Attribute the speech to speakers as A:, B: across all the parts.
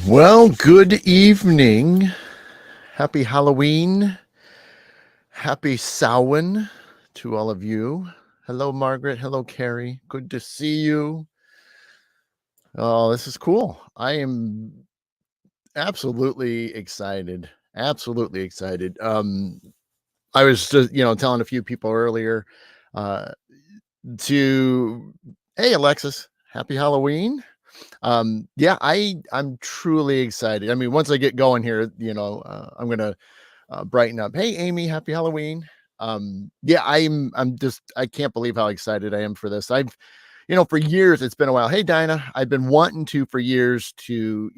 A: Well, good evening. Happy Halloween. Happy Samhain to all of you. Hello, Margaret. Hello, Carrie. Good to see you. Oh, this is cool. I am absolutely excited. Absolutely excited. I was just, telling a few people earlier uh to hey Alexis, happy Halloween. Yeah, I'm truly excited. I mean, once I get going here, I'm gonna brighten up. Hey, Amy, happy Halloween. Yeah, I'm just I can't believe how excited I am for this. For years it's been a while. Hey, Dinah, I've been wanting to for years to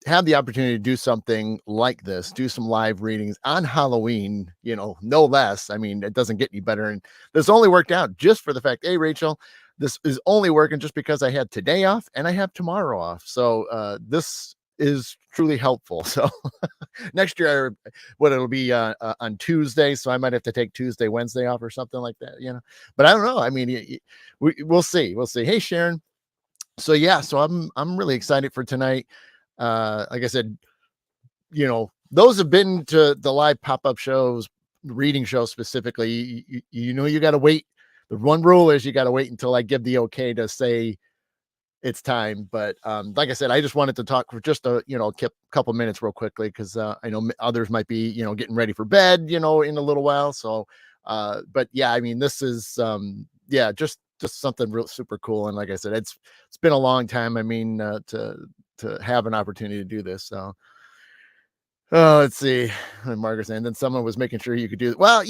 A: have the opportunity to do something like this, do some live readings on Halloween. No less. I mean, it doesn't get any better. And this only worked out just for the fact, hey, Rachel, this is only working just because I had today off and I have tomorrow off. So this is truly helpful. So next year, what it'll be on Tuesday, so I might have to take Tuesday, Wednesday off or something like that. But I don't know. I mean, we'll see. We'll see. Hey, Sharon. So yeah, so I'm really excited for tonight. Like I said, those have been to the live pop-up shows, reading shows specifically. You got to wait. The one rule is you got to wait until I give the okay to say it's time. But like I said, I just wanted to talk for just a couple minutes real quickly because I know others might be getting ready for bed in a little while. So but yeah, I mean, this is yeah, just something real super cool. And like I said, it's been a long time. I mean, to have an opportunity to do this. So oh, let's see. And Margaret saying, then someone was making sure you could do it. Well,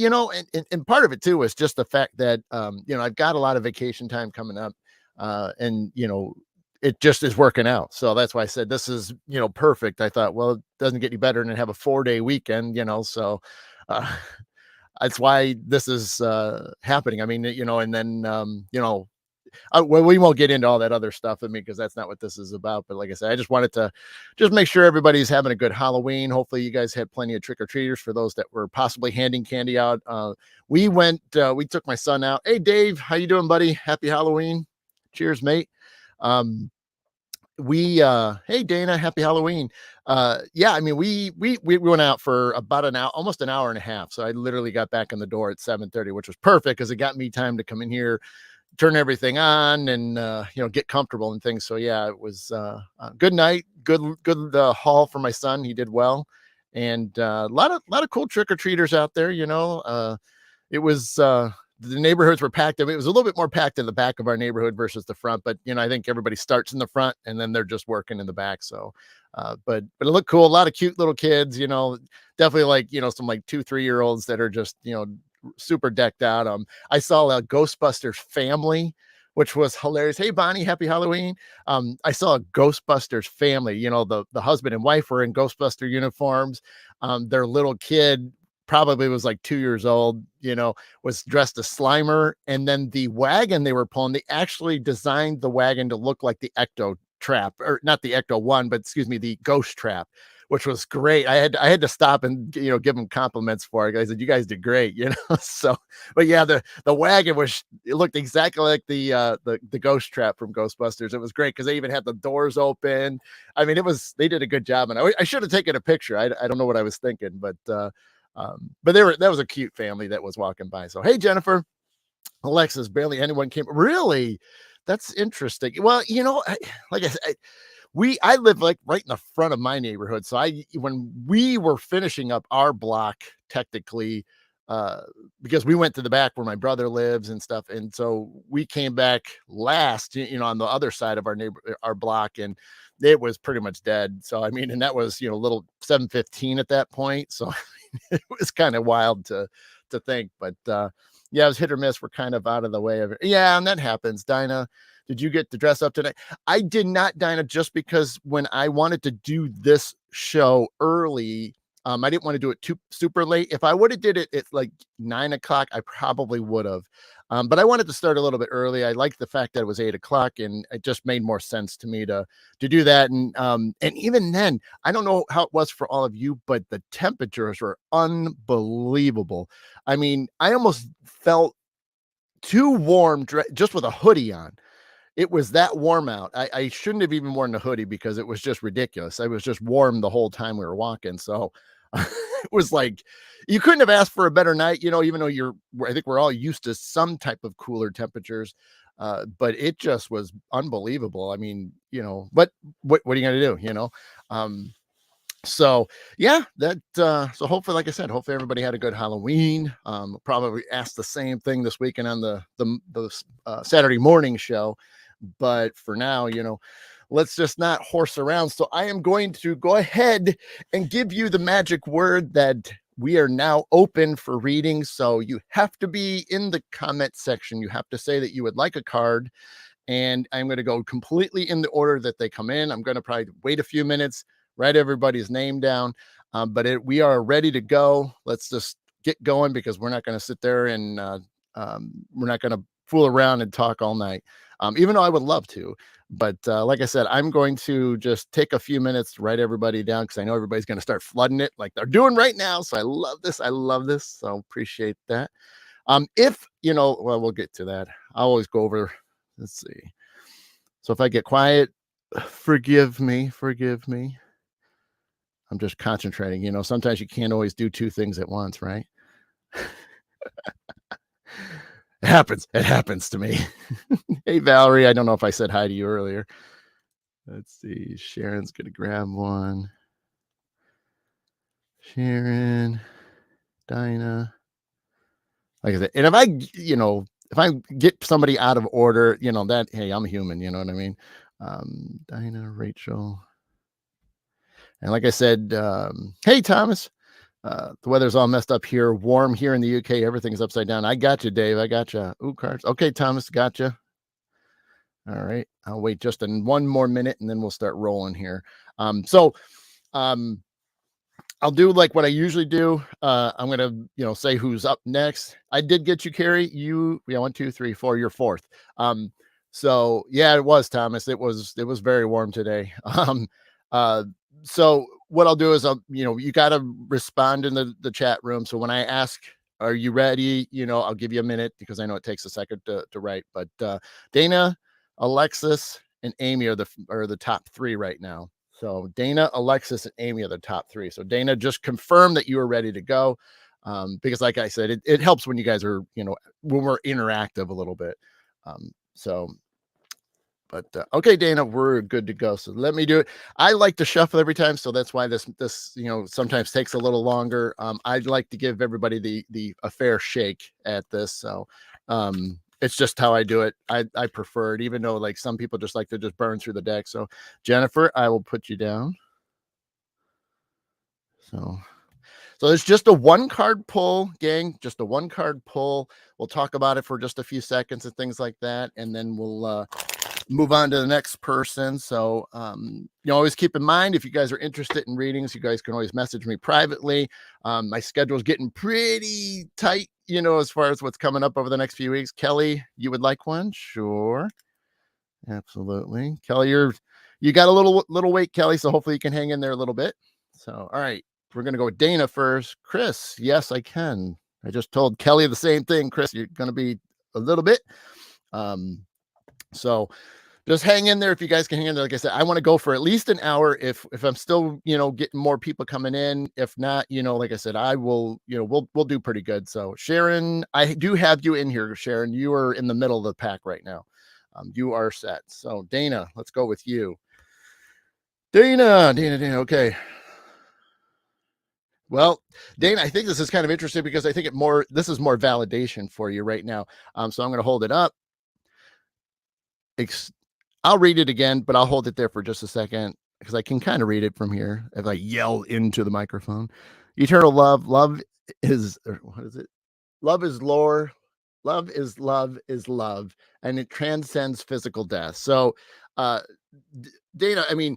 A: and part of it too was just the fact that I've got a lot of vacation time coming up. And it just is working out. So that's why I said this is, perfect. I thought, well, it doesn't get any better than have a 4-day weekend, so uh that's why this is happening. I mean, and then well, we won't get into all that other stuff. I mean, because that's not what this is about. But like I said, I just wanted to just make sure everybody's having a good Halloween. Hopefully, you guys had plenty of trick or treaters for those that were possibly handing candy out. We took my son out. Hey, Dave, how you doing, buddy? Happy Halloween. Cheers, mate. Um, hey Dana, happy Halloween. Yeah, I mean, we went out for about an hour, almost an hour and a half. So I literally got back in the door at 7:30, which was perfect because it got me time to come in here, turn everything on, and get comfortable and things. So yeah, it was a good night, good haul for my son. He did well, and a lot of cool trick-or-treaters out there. It was the neighborhoods were packed. I mean, it was a little bit more packed in the back of our neighborhood versus the front, but I think everybody starts in the front and then they're just working in the back. So but it looked cool. A lot of cute little kids, definitely like some like 2-3 year olds that are just super decked out. I saw a Ghostbusters family, which was hilarious. Hey Bonnie, happy Halloween. I saw a Ghostbusters family. The husband and wife were in Ghostbuster uniforms. Their little kid probably was like 2 years old, was dressed as Slimer. And then the wagon they were pulling, they actually designed the wagon to look like the Ecto Trap, or not the Ecto One, but excuse me, the Ghost Trap, which was great. I had to stop and give them compliments for it. I said, "You guys did great," So, but yeah, the wagon it looked exactly like the Ghost Trap from Ghostbusters. It was great because they even had the doors open. I mean, they did a good job, and I should have taken a picture. I don't know what I was thinking, but that was a cute family that was walking by. So hey, Jennifer, Alexis, barely anyone came. Really, that's interesting. Well, like I said, I live like right in the front of my neighborhood. So when we were finishing up our block, technically, uh, because we went to the back where my brother lives and stuff, and so we came back last, on the other side of our block, and it was pretty much dead. So I mean, and that was little 7:15 at that point. So it was kind of wild to think, but yeah, it was hit or miss. We're kind of out of the way of it. Yeah, and that happens. Dinah, did you get to dress up tonight? I did not, Dinah, just because when I wanted to do this show early, I didn't want to do it too super late. If I would have did it at like 9 o'clock, I probably would have. But I wanted to start a little bit early. I liked the fact that it was 8 o'clock, and it just made more sense to me to do that. And even then, I don't know how it was for all of you, but the temperatures were unbelievable. I mean, I almost felt too warm just with a hoodie on. it was that warm out. I shouldn't have even worn the hoodie because it was just ridiculous. I was just warm the whole time we were walking. So it was like you couldn't have asked for a better night, even though I think we're all used to some type of cooler temperatures. But it just was unbelievable. I mean, but what are you gonna do? Um, so yeah, so hopefully, like I said, hopefully everybody had a good Halloween. Probably asked the same thing this weekend on the Saturday morning show, but for now, let's just not horse around. So I am going to go ahead and give you the magic word that we are now open for reading. So you have to be in the comment section. You have to say that you would like a card, and I'm going to go completely in the order that they come in. I'm going to probably wait a few minutes, write everybody's name down, but we are ready to go. Let's just get going because we're not going to sit there and we're not going to fool around and talk all night, even though I would love to. But like I said, I'm going to just take a few minutes to write everybody down because I know everybody's going to start flooding it like they're doing right now. So I love this. I love this. So appreciate that. If, well, we'll get to that. I always go over. Let's see. So if I get quiet, forgive me. I'm just concentrating. Sometimes you can't always do two things at once, right? It happens to me. Hey, Valerie, I don't know if I said hi to you earlier. Let's see. Sharon's going to grab one. Sharon, Dinah. Like I said, and if I get somebody out of order, that, hey, I'm human, you know what I mean? Dinah, Rachel. And like I said, hey, Thomas, the weather's all messed up here. Warm here in the UK. Everything's upside down. I got you, Dave. I got you. Ooh, cards. Okay, Thomas, got you. All right. I'll wait just one more minute and then we'll start rolling here. So I'll do like what I usually do. I'm going to, say who's up next. I did get you, Carrie. Yeah, 1, 2, 3, 4. You're fourth. So yeah, it was Thomas. It was very warm today. So what I'll do is you got to respond in the chat room. So when I ask, are you ready? I'll give you a minute because I know it takes a second to write, but Dana, Alexis, and Amy are the top three right now. So Dana, Alexis, and Amy are the top three. So Dana, just confirm that you are ready to go. Because like I said, it helps when you guys are, when we're interactive a little bit. But okay, Dana, we're good to go. So let me do it. I like to shuffle every time, so that's why this sometimes takes a little longer. I'd like to give everybody a fair shake at this. So it's just how I do it. I prefer it, even though like some people just like to just burn through the deck. So Jennifer, I will put you down. So it's just a one card pull, gang. Just a one card pull. We'll talk about it for just a few seconds and things like that, and then we'll move on to the next person. So always keep in mind, if you guys are interested in readings, you guys can always message me privately. My schedule is getting pretty tight, as far as what's coming up over the next few weeks. Kelly, you would like one? Sure, absolutely. Kelly, you got a little weight, Kelly, so hopefully you can hang in there a little bit. So all right, we're gonna go with Dana first. Chris, yes, I can. I just told Kelly the same thing. Chris, you're gonna be a little bit. So just hang in there if you guys can hang in there. Like I said, I want to go for at least an hour. If I'm still, getting more people coming in, if not, like I said, I will, we'll do pretty good. So Sharon, I do have you in here. Sharon, you are in the middle of the pack right now. You are set. So Dana, let's go with you. Dana. Okay. Well, Dana, I think this is kind of interesting because I think this is more validation for you right now. So I'm going to hold it up. I'll read it again, but I'll hold it there for just a second because I can kind of read it from here if I yell into the microphone. Eternal love. Love is, what is it? Love is lore. Love is love, and it transcends physical death. So, Dana, I mean,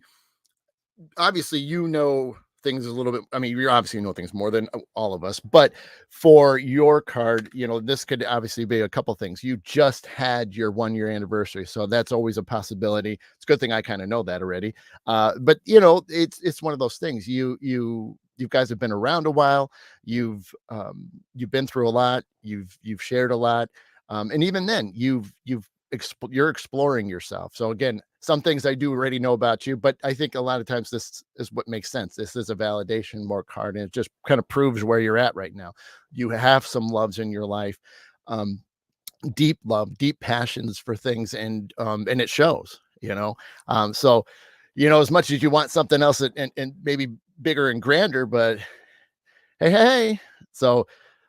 A: obviously, things a little bit. I mean, you obviously know things more than all of us, but for your card, this could obviously be a couple things. You just had your 1-year anniversary, so that's always a possibility. It's a good thing I kind of know that already. But it's one of those things. You guys have been around a while. You've been through a lot. You've shared a lot, and even then, you've you're exploring yourself. So again, some things I do already know about you, but I think a lot of times this is what makes sense. This is a validation more card, and it just kind of proves where you're at right now. You have some loves in your life, um, deep love, deep passions for things, and it shows. So as much as you want something else and maybe bigger and grander, but hey. So,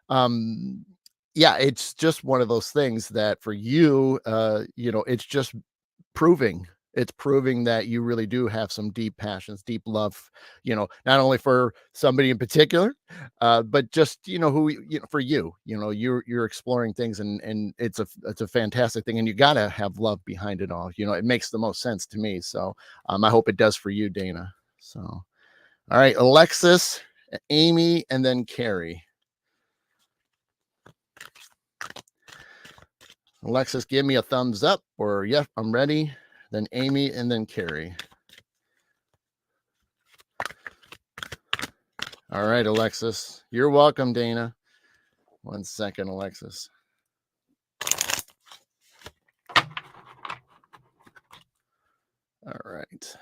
A: um, yeah, it's just one of those things that for you, it's just proving it's proving that you really do have some deep passions, deep love, not only for somebody in particular, but just, for you, you're exploring things and it's a fantastic thing. And you got to have love behind it all. It makes the most sense to me. So, I hope it does for you, Dana. So, all right, Alexis, Amy, and then Carrie. Alexis, give me a thumbs up or yep, I'm ready. Then Amy and then Carrie. All right, Alexis. You're welcome, Dana. 1 second, Alexis. All right.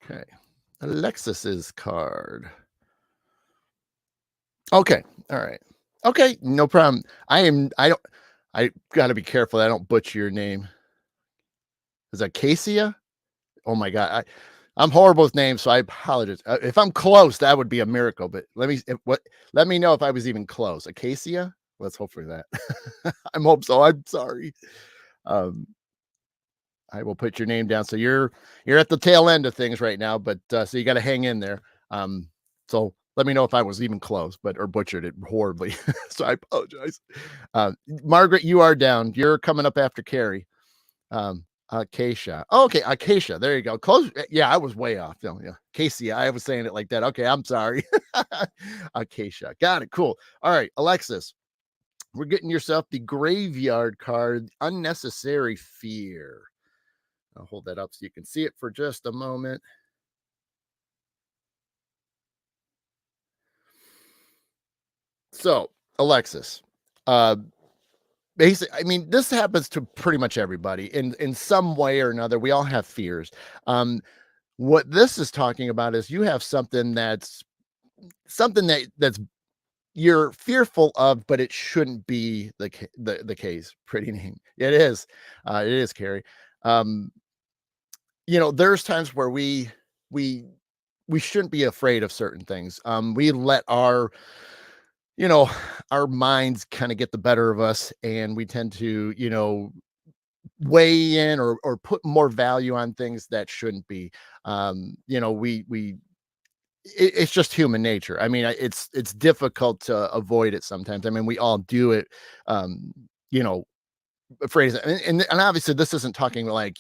A: Okay. Alexis's card. Okay. All right. Okay. No problem. I got to be careful. I don't butcher your name. Is that Cassia? Oh my God. I'm horrible with names, so I apologize. If I'm close, that would be a miracle. But let me know if I was even close. Acacia? Let's hope for that. I hope so. I'm sorry. Um, I will put your name down. So you're at the tail end of things right now, but so you got to hang in there. So let me know if I was even close, or butchered it horribly. So I apologize. Margaret, you are down. You're coming up after Carrie. Acacia. Oh, okay, Acacia. There you go. Close. Yeah, I was way off. No, yeah, Casey. I was saying it like that. Okay, I'm sorry. Acacia. Got it. Cool. All right, Alexis. We're getting yourself the graveyard card, unnecessary fear. I'll hold that up so you can see it for just a moment. So, Alexis, basically, I mean, this happens to pretty much everybody in some way or another. We all have fears. What this is talking about is you have something that's you're fearful of, but it shouldn't be the case. Pretty name. It is, Carrie. Um, there's times where we shouldn't be afraid of certain things. We let you know, our minds kind of get the better of us, and we tend to, weigh in or put more value on things that shouldn't be. It's just human nature. I mean, it's difficult to avoid it sometimes. I mean, we all do it. Um, you know, phrase and obviously this isn't talking like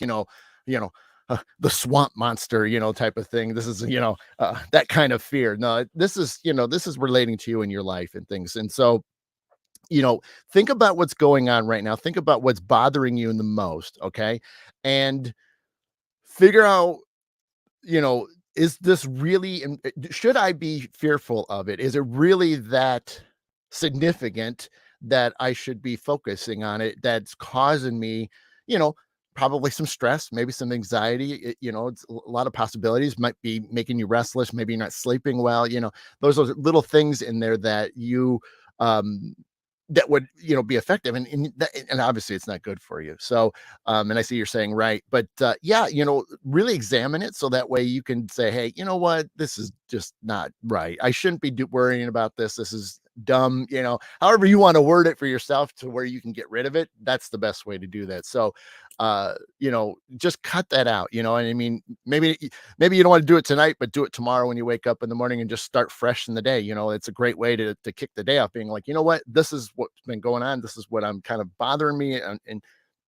A: the swamp monster type of thing. This is that kind of fear. No, this is relating to you in your life and things. And so think about what's going on right now. Think about what's bothering you the most. Okay. And figure out, is this really, should I be fearful of it? Is it really that significant that I should be focusing on it? That's causing me, you know, probably some stress, maybe some anxiety. It's a lot of possibilities. Might be making you restless. Maybe you're not sleeping well. Those are little things in there that um, that would be effective, and obviously it's not good for you. So and I see you're saying right, but yeah, really examine it so that way you can say, hey, you know what, this is just not right. I shouldn't be worrying about this. This is dumb. However you want to word it for yourself to where you can get rid of it, that's the best way to do that. So just cut that out. And I mean, maybe you don't want to do it tonight, but do it tomorrow when you wake up in the morning and just start fresh in the day. It's a great way to kick the day off, being like, you know what, this is what's been going on. This is what I'm kind of bothering me. And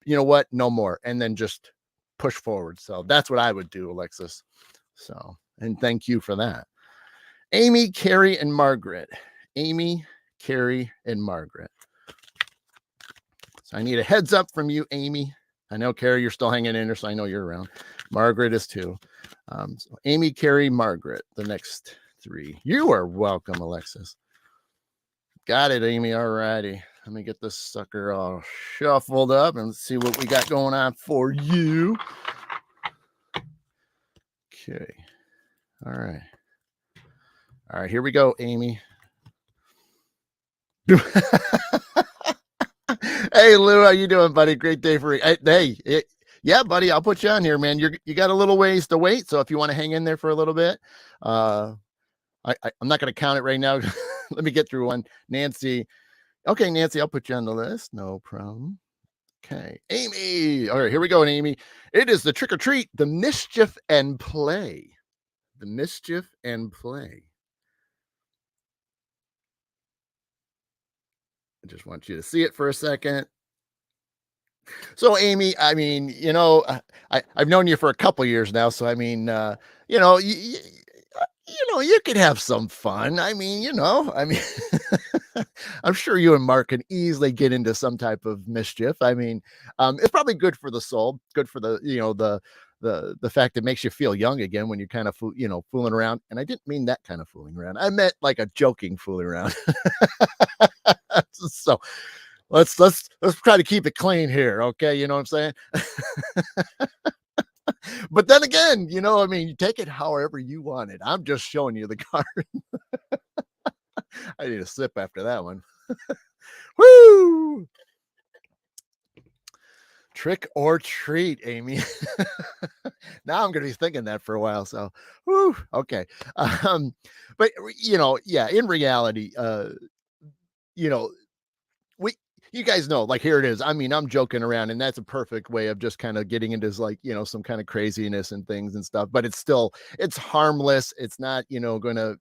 A: you know what, no more. And then just push forward. So that's what I would do, Alexis. So, and thank you for that. Amy, Carrie, and Margaret. Amy, Carrie, and Margaret. So I need a heads up from you, Amy. I know, Carrie, you're still hanging in there, so I know you're around. Margaret is too. So Amy, Carrie, Margaret, the next three. You are welcome, Alexis. Got it, Amy. All righty. Let me get this sucker all shuffled up and see what we got going on for you. Okay. All right. All right, here we go, Amy. Hey Lou, how you doing, buddy? Great day for yeah, buddy. I'll put you on here, man. You got a little ways to wait, so if you want to hang in there for a little bit, I'm not going to count it right now. Let me get through one. Nancy, okay, Nancy, I'll put you on the list. No problem. Okay, Amy. All right, here we go, Amy. It is the trick or treat, the mischief and play. The mischief and play. I just want you to see it for a second. So, Amy, I mean, I've known you for a couple years now, so I mean, you know, you could have some fun. I mean, I'm sure you and Mark can easily get into some type of mischief. I mean, it's probably good for the soul, good for the fact it makes you feel young again when you're kind of fooling around. And I didn't mean that kind of fooling around. I meant like a joking fooling around. So let's try to keep it clean here, okay? You know what I'm saying? But then again, I mean, you take it however you want it. I'm just showing you the card. I need a sip after that one. Woo! Trick or treat, Amy. Now I'm going to be thinking that for a while. So, woo, okay. But yeah, in reality, you know, we you guys know, like, here it is. I mean, I'm joking around, and that's a perfect way of just kind of getting into, like, some kind of craziness and things and stuff, but it's harmless. It's not, gonna,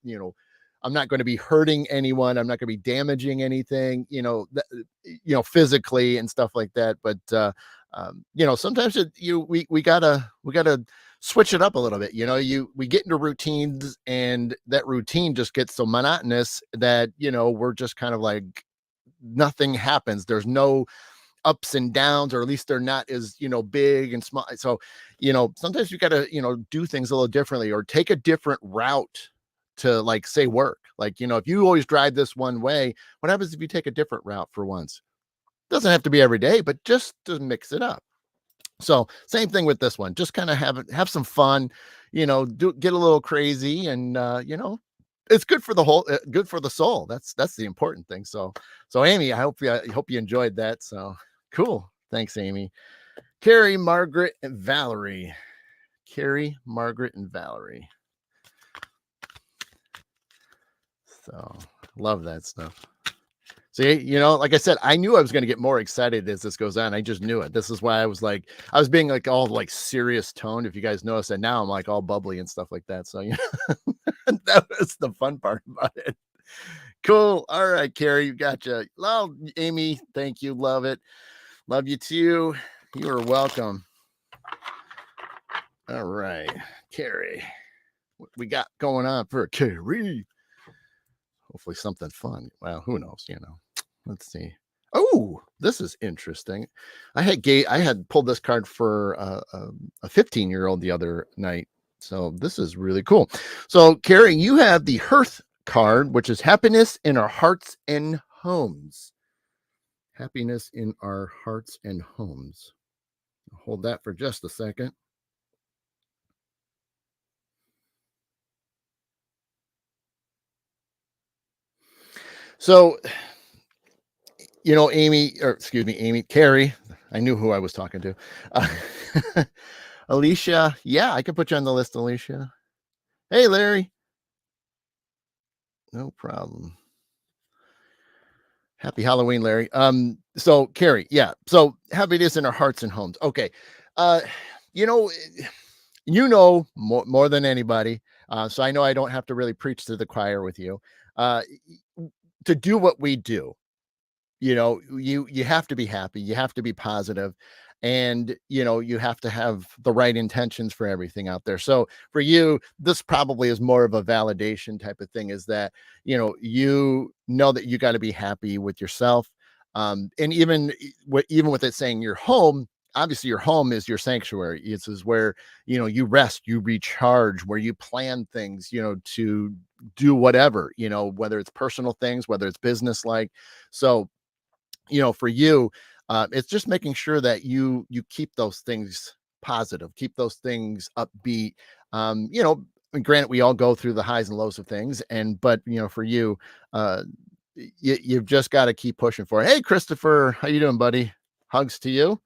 A: I'm not going to be hurting anyone. I'm not going to be damaging anything, physically and stuff like that. But sometimes we gotta switch it up a little bit. We get into routines, and that routine just gets so monotonous that we're just kind of like nothing happens. There's no ups and downs, or at least they're not as big and small. So sometimes you got to do things a little differently, or take a different route to, like, say, work. Like, if you always drive this one way, what happens if you take a different route for once? Doesn't have to be every day, but just to mix it up. So same thing with this one. Just kind of have some fun, get a little crazy, and it's good for the whole, good for the soul. That's the important thing. So Amy, I hope you enjoyed that. So cool. Thanks, Amy. Carrie, Margaret, and Valerie. Carrie, Margaret, and Valerie. So love that stuff. See, like I said, I knew I was going to get more excited as this goes on. I just knew it. This is why I was being like all like serious toned. If you guys notice that now, I'm like all bubbly and stuff like that. So that was the fun part about it. Cool. All right, Carrie, you gotcha. Well, Amy, thank you. Love it. Love you too. You are welcome. All right, Carrie, what we got going on for Carrie? Hopefully something fun. Well, who knows? Let's see. Oh, this is interesting. I had pulled this card for a 15-year-old the other night. So this is really cool. So, Carrie, you have the Hearth card, which is happiness in our hearts and homes. Happiness in our hearts and homes. Hold that for just a second. So, Carrie, I knew who I was talking to. Alicia, yeah, I can put you on the list, Alicia. Hey, Larry. No problem. Happy Halloween, Larry. So Carrie, yeah. So happiness in our hearts and homes. Okay. Uh, you know, more than anybody. So I know I don't have to really preach to the choir with you. Uh, to do what we do, you have to be happy, you have to be positive, and you have to have the right intentions for everything out there. So for you, this probably is more of a validation type of thing, is that you know that you got to be happy with yourself. And even with it saying your home, obviously your home is your sanctuary. It's is where you rest, you recharge, where you plan things, to do whatever, whether it's personal things, whether it's business. Like, so for you, it's just making sure that you keep those things positive, keep those things upbeat. And granted, we all go through the highs and lows of things, but for you, uh, you've just got to keep pushing for it. Hey, Christopher, how you doing, buddy? Hugs to you.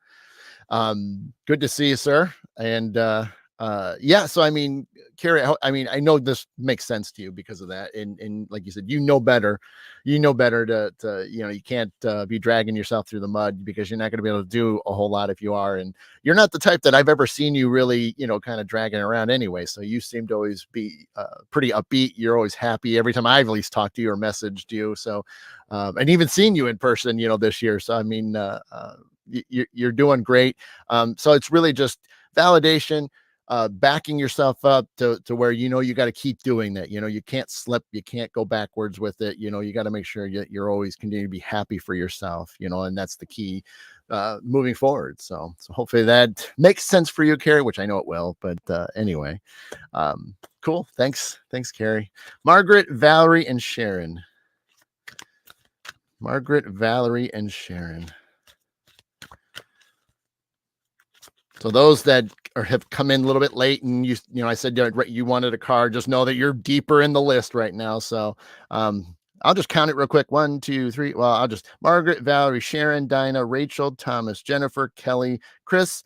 A: Good to see you, sir. And yeah, so I mean, Carrie, I know this makes sense to you because of that. And like you said, you know better to you can't be dragging yourself through the mud, because you're not going to be able to do a whole lot if you are. And you're not the type that I've ever seen you really, kind of dragging around anyway. So you seem to always be pretty upbeat. You're always happy every time I've at least talked to you or messaged you. So, and even seen you in person, this year. So, I mean, you're doing great. So it's really just validation, backing yourself up to where you got to keep doing that. You can't slip, you can't go backwards with it. You got to make sure you're always continue to be happy for yourself. And that's the key moving forward. So hopefully that makes sense for you, Carrie, which I know it will. But anyway, cool. Thanks, Carrie. Margaret, Valerie, and Sharon. Margaret, Valerie, and Sharon. So those that have come in a little bit late, and I said you wanted a card, just know that you're deeper in the list right now. So I'll just count it real quick. 1, 2, 3. Well, I'll just Margaret, Valerie, Sharon, Dinah, Rachel, Thomas, Jennifer, Kelly, Chris,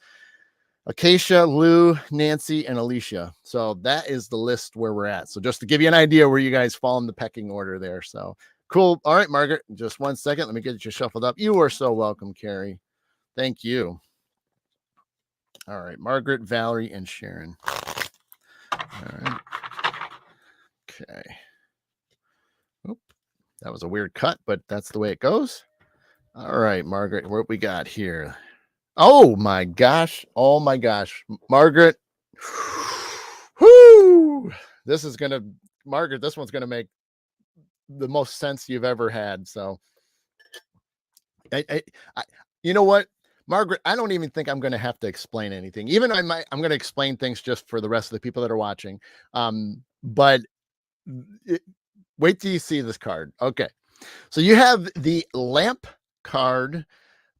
A: Acacia, Lou, Nancy, and Alicia. So that is the list where we're at. So just to give you an idea where you guys fall in the pecking order there. So cool. All right, Margaret, just 1 second. Let me get you shuffled up. You are so welcome, Carrie. Thank you. All right, Margaret, Valerie, and Sharon. All right. Okay. Oop, that was a weird cut, but that's the way it goes. All right, Margaret, what we got here? Oh my gosh. Oh my gosh. Margaret. Whoo! Margaret, this one's gonna make the most sense you've ever had. So I you know what? Margaret, I don't even think I'm going to have to explain anything. I'm going to explain things just for the rest of the people that are watching. But wait till you see this card. Okay. So you have the lamp card,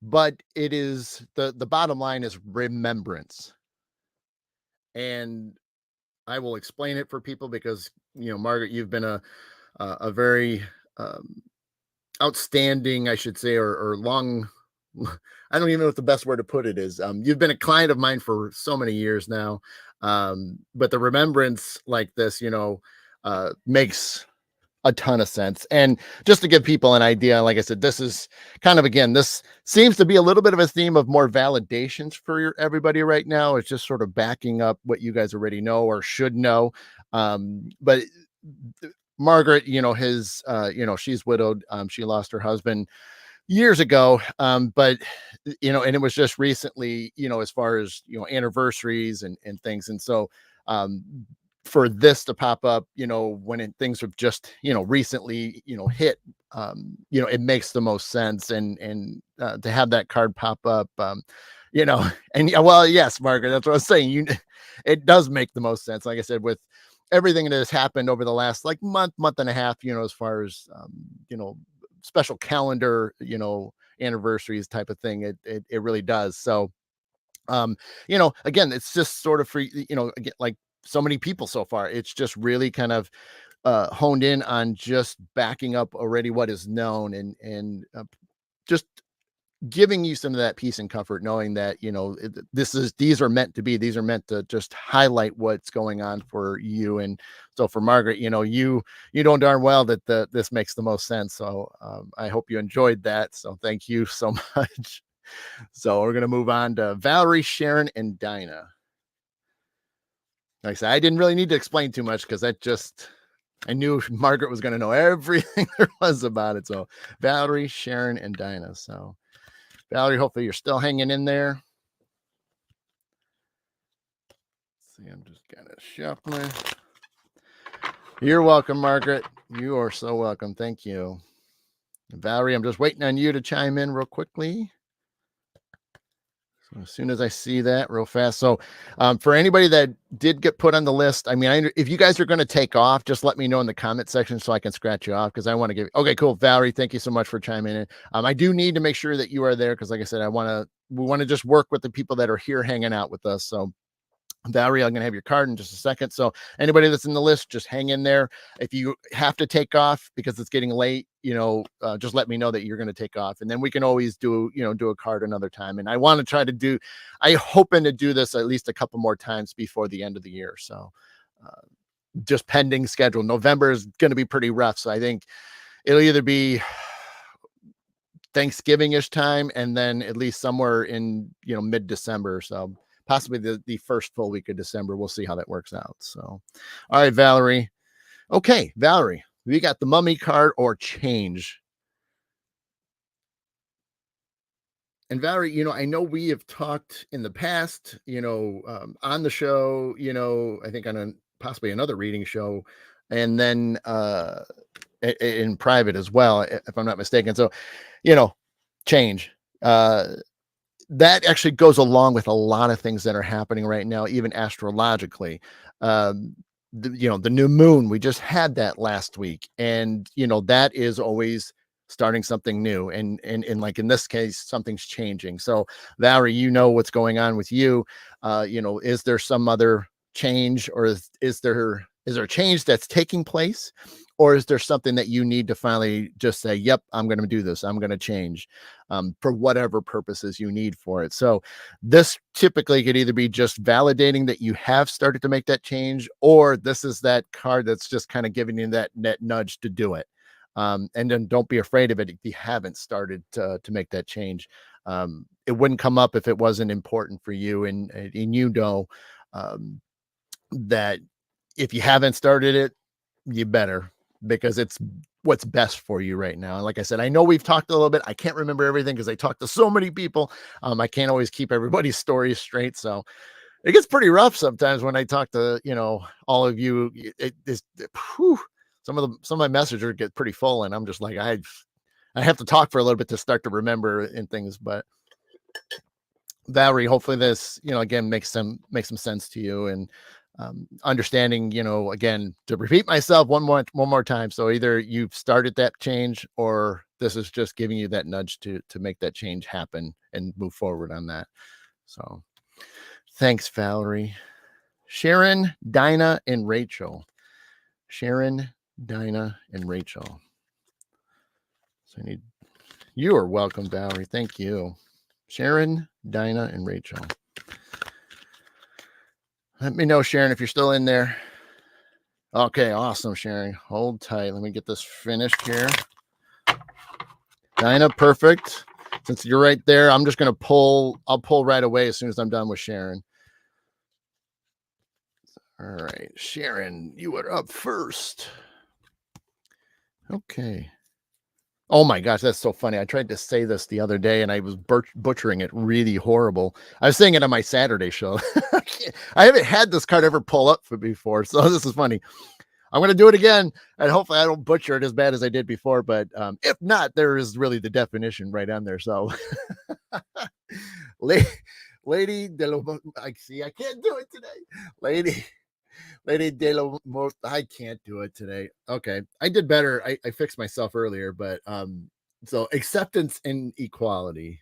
A: but it is the bottom line is remembrance. And I will explain it for people because, Margaret, you've been a very outstanding, I should say, or long, I don't even know what the best word to put it is. You've been a client of mine for so many years now. But the remembrance like this, makes a ton of sense. And just to give people an idea, like I said, this is kind of, again, this seems to be a little bit of a theme of more validations for everybody right now. It's just sort of backing up what you guys already know or should know. But Margaret, she's widowed. She lost her husband years ago. But and it was just recently, as far as, anniversaries and things. And so, for this to pop up, when things have just, recently, hit, it makes the most sense. And to have that card pop up, and well, yes, Margaret, that's what I was saying. It does make the most sense. Like I said, with everything that has happened over the last month and a half, as far as, special calendar, anniversaries type of thing, it really does. So, again, it's just sort of free, again, like so many people so far, it's just really kind of honed in on just backing up already what is known, and just giving you some of that peace and comfort, knowing that, these are meant to be, these are meant to just highlight what's going on for you. And so for Margaret, you know darn well that this makes the most sense. So I hope you enjoyed that. So thank you so much. So we're going to move on to Valerie, Sharon, and Dinah. Like I said, I didn't really need to explain too much because I knew Margaret was going to know everything there was about it. So Valerie, Sharon, and Dinah. So Valerie, hopefully you're still hanging in there. Let's see, I'm just gonna shuffle. You're welcome, Margaret. You are so welcome. Thank you. Valerie, I'm just waiting on you to chime in real quickly. As soon as I see that real fast. So, for anybody that did get put on the list, I mean, if you guys are going to take off, just let me know in the comment section so I can scratch you off because I want to give. Okay, cool, Valerie. Thank you so much for chiming in. I do need to make sure that you are there because, like I said, we want to just work with the people that are here hanging out with us. So, Valerie, I'm going to have your card in just a second. So, anybody that's in the list, just hang in there. If you have to take off because it's getting late, just let me know that you're going to take off, and then we can always do a card another time. And I want to try to I hoping to do this at least a couple more times before the end of the year. So, uh, just pending schedule. November is going to be pretty rough. So, I think it'll either be Thanksgiving-ish time, and then at least somewhere in mid-December. So possibly the first full week of December. We'll see how that works out. So, all right, Valerie. Okay, Valerie, we got the mummy card or change. And Valerie, I know we have talked in the past, on the show, I think on possibly another reading show, and then in private as well, if I'm not mistaken. So, you know, change. That actually goes along with a lot of things that are happening right now, even astrologically. Um, the new moon, we just had that last week, and that is always starting something new, and like in this case, something's changing. So, Valerie, what's going on with you. Is there some other change, or is there a change that's taking place, or is there something that you need to finally just say, "Yep, I'm going to do this. I'm going to change." For whatever purposes you need for it. So this typically could either be just validating that you have started to make that change, or this is that card that's just kind of giving you that net nudge to do it. And then don't be afraid of it if you haven't started to make that change. It wouldn't come up if it wasn't important for you, and um, that if you haven't started it, you better, because it's what's best for you right now. And like I said, I know we've talked a little bit. I can't remember everything because I talked to so many people. I can't always keep everybody's stories straight. So it gets pretty rough sometimes when I talk to, all of you. Whew, some of my messages get pretty full, and I'm just like, I have to talk for a little bit to start to remember and things. But Valerie, hopefully this, again, makes some sense to you, and understanding, again, to repeat myself one more time. So either you've started that change, or this is just giving you that nudge to make that change happen and move forward on that. So thanks, Valerie. Sharon, Dinah, and Rachel. Sharon, Dinah, and Rachel. So you are welcome, Valerie. Thank you. Sharon, Dinah, and Rachel. Let me know, Sharon, if you're still in there. Okay, awesome, Sharon. Hold tight. Let me get this finished here. Dinah, perfect. Since you're right there, I'm just going to pull. I'll pull right away as soon as I'm done with Sharon. All right, Sharon, you are up first. Okay. Oh my gosh, that's so funny. I tried to say this the other day and I was butchering it really horrible. I was saying it on my Saturday show. I haven't had this card ever pull up for before, so this is funny. I'm going to do it again, and hopefully I don't butcher it as bad as I did before. But if not, there is really the definition right on there. So, Lady de lo, I see, I can't do it today. Lady de lo, I can't do it today. Okay, I did better. I fixed myself earlier, but so acceptance and equality.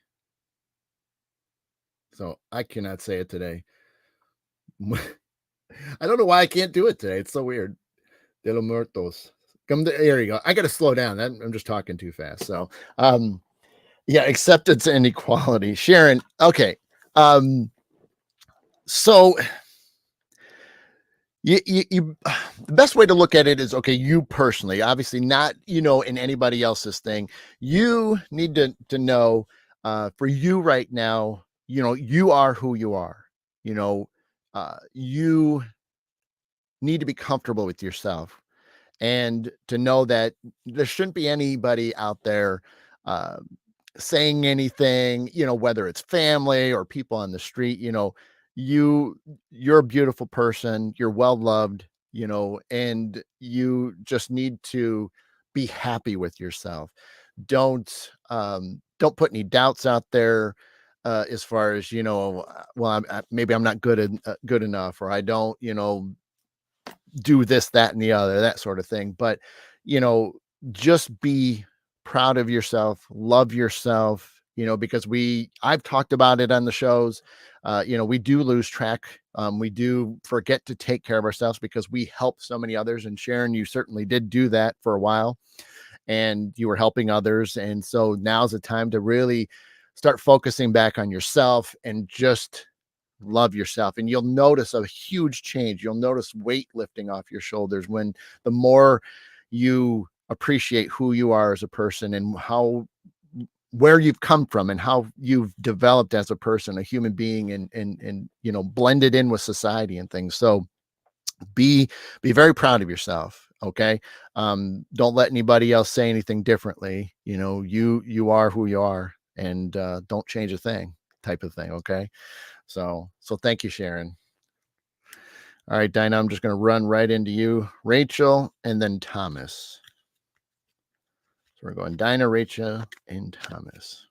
A: So I cannot say it today. I don't know why I can't do it today. It's so weird. De los muertos. There you go. I got to slow down. I'm just talking too fast. So, yeah, acceptance and equality. Sharon. Okay. So you the best way to look at it is, okay, you personally, obviously not, in anybody else's thing. You need to know, for you right now, you are who you are. You need to be comfortable with yourself, and to know that there shouldn't be anybody out there uh, saying anything, whether it's family or people on the street. You're a beautiful person, you're well loved, and you just need to be happy with yourself. Don't put any doubts out there. as far as, well, maybe I'm not good enough, or I don't, do this, that, and the other, that sort of thing. But, you know, just be proud of yourself, love yourself, because I've talked about it on the shows. We do lose track. We do forget to take care of ourselves because we help so many others. And Sharon, you certainly did do that for a while, and you were helping others. And so now's the time to really start focusing back on yourself and just love yourself, and you'll notice a huge change. You'll notice weight lifting off your shoulders when the more you appreciate who you are as a person, and where you've come from, and how you've developed as a person, a human being, and blended in with society and things. So be very proud of yourself. Okay. Don't let anybody else say anything differently. You are who you are, and don't change a thing, type of thing. Okay. So thank you, Sharon. All right, Dinah, I'm just going to run right into you, Rachel, and then Thomas. So we're going Dinah, Rachel, and Thomas.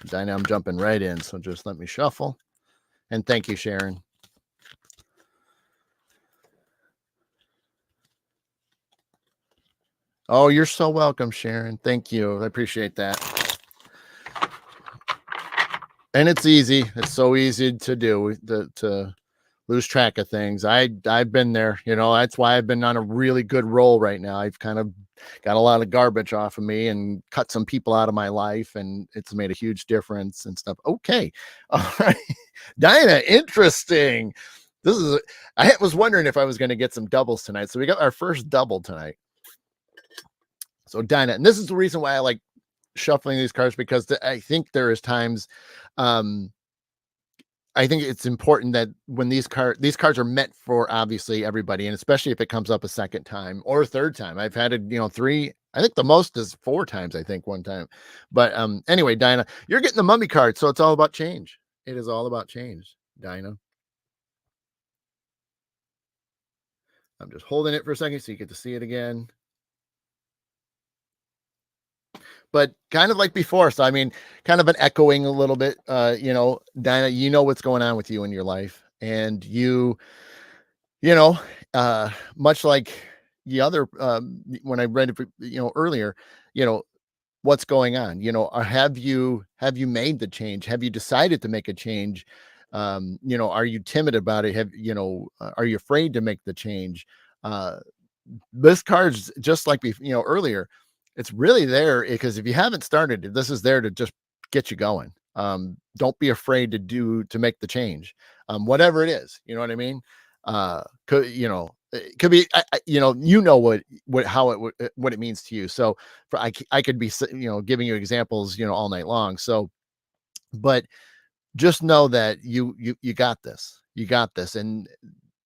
A: Dinah, I'm jumping right in, so just let me shuffle. And thank you, Sharon. Oh, you're so welcome, Sharon. Thank you. I appreciate that. And it's easy. It's so easy to do, to lose track of things. I've been there, that's why I've been on a really good roll right now. I've kind of got a lot of garbage off of me and cut some people out of my life, and it's made a huge difference and stuff. Okay. All right. Dinah, interesting. I was wondering if I was going to get some doubles tonight. So we got our first double tonight. So Dinah, and this is the reason why I like shuffling these cards, because I think there is times, I think it's important that when these cards are meant for obviously everybody, and especially if it comes up a second time or a third time. I've had it, three. I think the most is 4 times. I think one time, but anyway, Dinah, you're getting the mummy card, so it's all about change. It is all about change, Dinah. I'm just holding it for a second so you get to see it again. But kind of like before, so I mean, kind of an echoing a little bit. Dinah, what's going on with you in your life, and you know, much like the other, when I read it, earlier, what's going on, have you made the change? Have you decided to make a change? Are you timid about it? Are you afraid to make the change? Uh, this card's just like, earlier, it's really there because if you haven't started, this is there to just get you going. Don't be afraid to make the change, whatever it is. You know what I mean? It could be, what it means to you. So I could be, giving you examples, all night long. So, but just know that you got this. You got this. And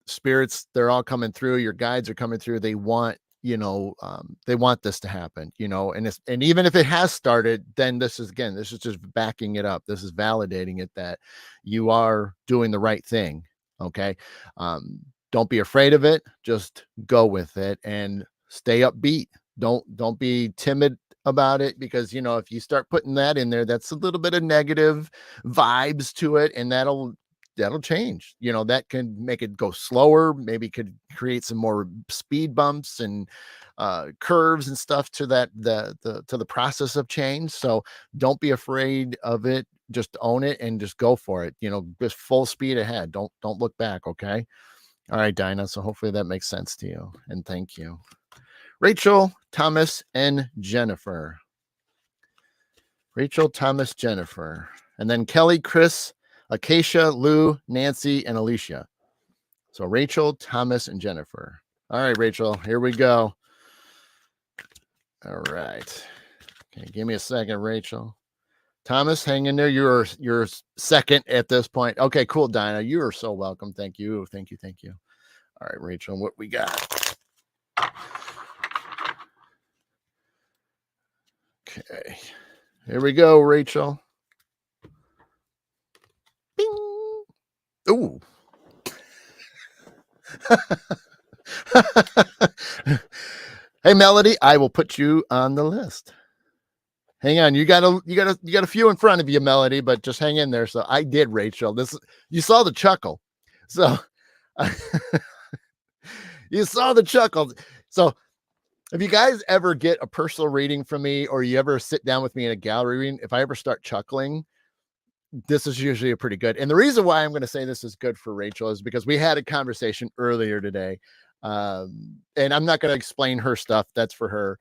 A: spirits, they're all coming through. Your guides are coming through. They want, they want this to happen, and even if it has started, then this is just backing it up. This is validating it, that you are doing the right thing. Okay. Don't be afraid of it. Just go with it and stay upbeat. Don't be timid about it, because if you start putting that in there, that's a little bit of negative vibes to it, and that'll change. That can make it go slower, maybe could create some more speed bumps and curves and stuff to the process of change. So don't be afraid of it. Just own it and just go for it. Just full speed ahead. Don't look back. Okay. All right, Dinah. So hopefully that makes sense to you. And thank you. Rachel, Thomas, and Jennifer. Rachel, Thomas, Jennifer. And then Kelly, Chris, Acacia, Lou, Nancy, and Alicia. So Rachel, Thomas, and Jennifer. All right, Rachel, here we go. All right. Okay, give me a second, Rachel. Thomas, hang in there. You're second at this point. Okay, cool, Dinah. You are so welcome. Thank you. Thank you. Thank you. All right, Rachel, what we got? Okay. Here we go, Rachel. Bing. Ooh. Hey, Melody, I will put you on the list. Hang on, you got a few in front of you, Melody, but just hang in there. So I did, Rachel. This you saw the chuckle. So you saw the chuckle. So if you guys ever get a personal reading from me or you ever sit down with me in a gallery reading, if I ever start chuckling, this is usually a pretty good. And the reason why I'm going to say this is good for Rachel is because we had a conversation earlier today. And I'm not going to explain her stuff. That's for her.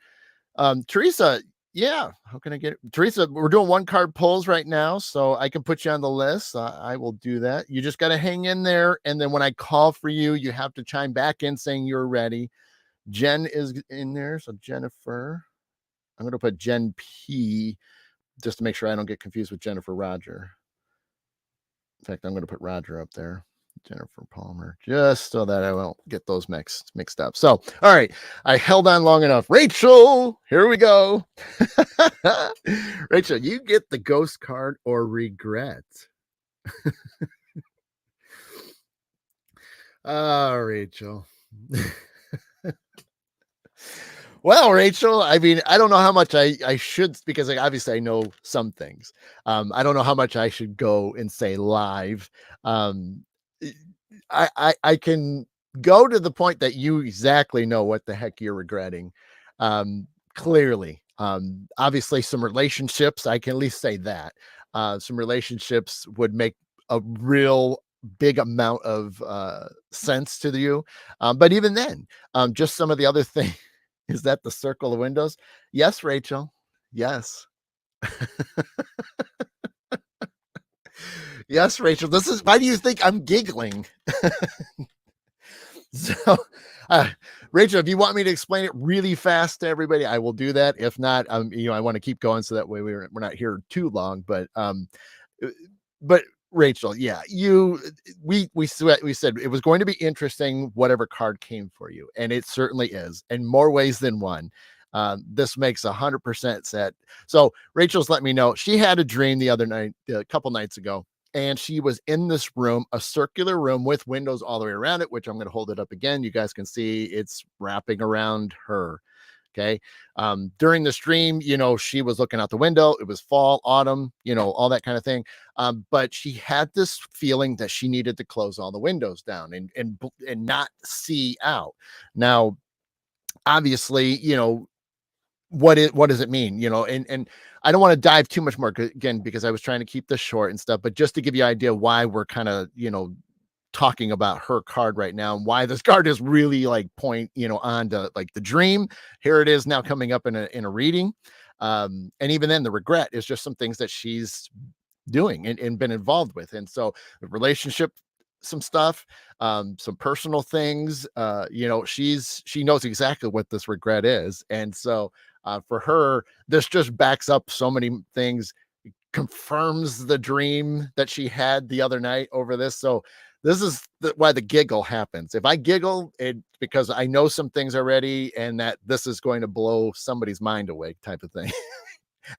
A: Teresa, yeah, how can I get it? Teresa? We're doing one card pulls right now, so I can put you on the list. I will do that. You just got to hang in there, and then when I call for you, you have to chime back in saying you're ready. Jen is in there, so Jennifer. I'm going to put Jen P just to make sure I don't get confused with Jennifer Roger. In fact, I'm going to put Roger up there. Jennifer Palmer, just so that I won't get those mixed up. So, all right, I held on long enough. Rachel, here we go. Rachel, you get the ghost card or regret. Oh, Rachel. Well, Rachel, I mean, I don't know how much I should, because obviously I know some things. I don't know how much I should go and say live. Um, I can go to the point that you exactly know what the heck you're regretting. Clearly, obviously, some relationships, I can at least say that. Some relationships would make a real big amount of sense to you. But even then, just some of the other things. Is that the circle of windows? Yes, Rachel. Yes. Yes, Rachel. This is why do you think I'm giggling? So, uh, Rachel, if you want me to explain it really fast to everybody, I will do that. If not, I want to keep going so that way we're not here too long. But Rachel, yeah, we said it was going to be interesting, whatever card came for you, and it certainly is, in more ways than one. This makes 100% sense. So Rachel's let me know she had a dream the other night, a couple nights ago, and she was in this room, a circular room with windows all the way around it, which I'm going to hold it up again. You guys can see it's wrapping around her. Okay. During the stream, she was looking out the window. It was fall, autumn, all that kind of thing. But she had this feeling that she needed to close all the windows down and not see out. Now, obviously, what does it mean? And I don't want to dive too much more again, because I was trying to keep this short and stuff, but just to give you an idea why we're kind of, talking about her card right now and why this card is really like point, on to like the dream. Here it is now coming up in a reading. And even then the regret is just some things that she's doing and been involved with. And so the relationship, some stuff, some personal things, she knows exactly what this regret is. And so for her, this just backs up so many things, confirms the dream that she had the other night over this. So this is why the giggle happens. If I giggle, it's because I know some things already and that this is going to blow somebody's mind away, type of thing.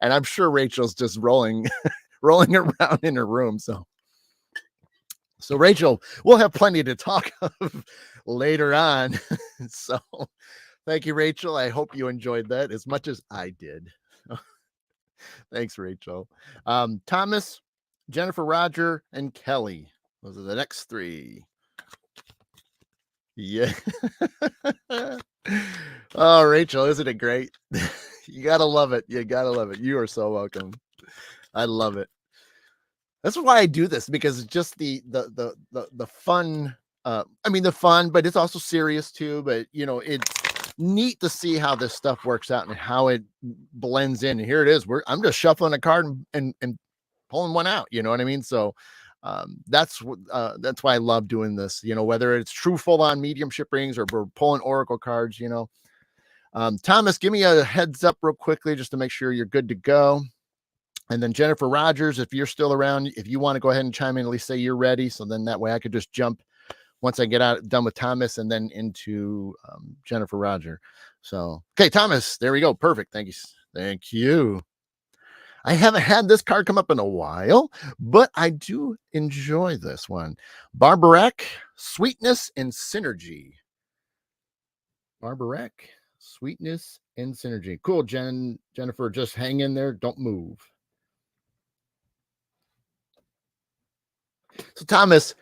A: And I'm sure Rachel's just rolling around in her room. So Rachel, we'll have plenty to talk of later on. So thank you, Rachel. I hope you enjoyed that as much as I did. Thanks, Rachel. Thomas, Jennifer Roger, and Kelly. Those are the next three. Yeah. Oh, Rachel, isn't it great? You gotta love it. You gotta love it. You are so welcome. I love it. That's why I do this, because it's just the fun. The fun, but it's also serious too. But it's neat to see how this stuff works out and how it blends in. And here it is. I'm just shuffling a card and pulling one out. You know what I mean? So that's why I love doing this. Whether it's true full on mediumship readings or we're pulling oracle cards. Thomas, give me a heads up real quickly just to make sure you're good to go. And then Jennifer Rogers, if you're still around, if you want to go ahead and chime in, at least say you're ready. So then that way I could just jump once I get done with Thomas and then into Jennifer Roger. So, okay, Thomas, there we go. Perfect. Thank you. Thank you. I haven't had this card come up in a while, but I do enjoy this one. Barbarac, Sweetness and Synergy. Barbarac, Sweetness and synergy. Cool, Jennifer, just hang in there. Don't move. So, Thomas,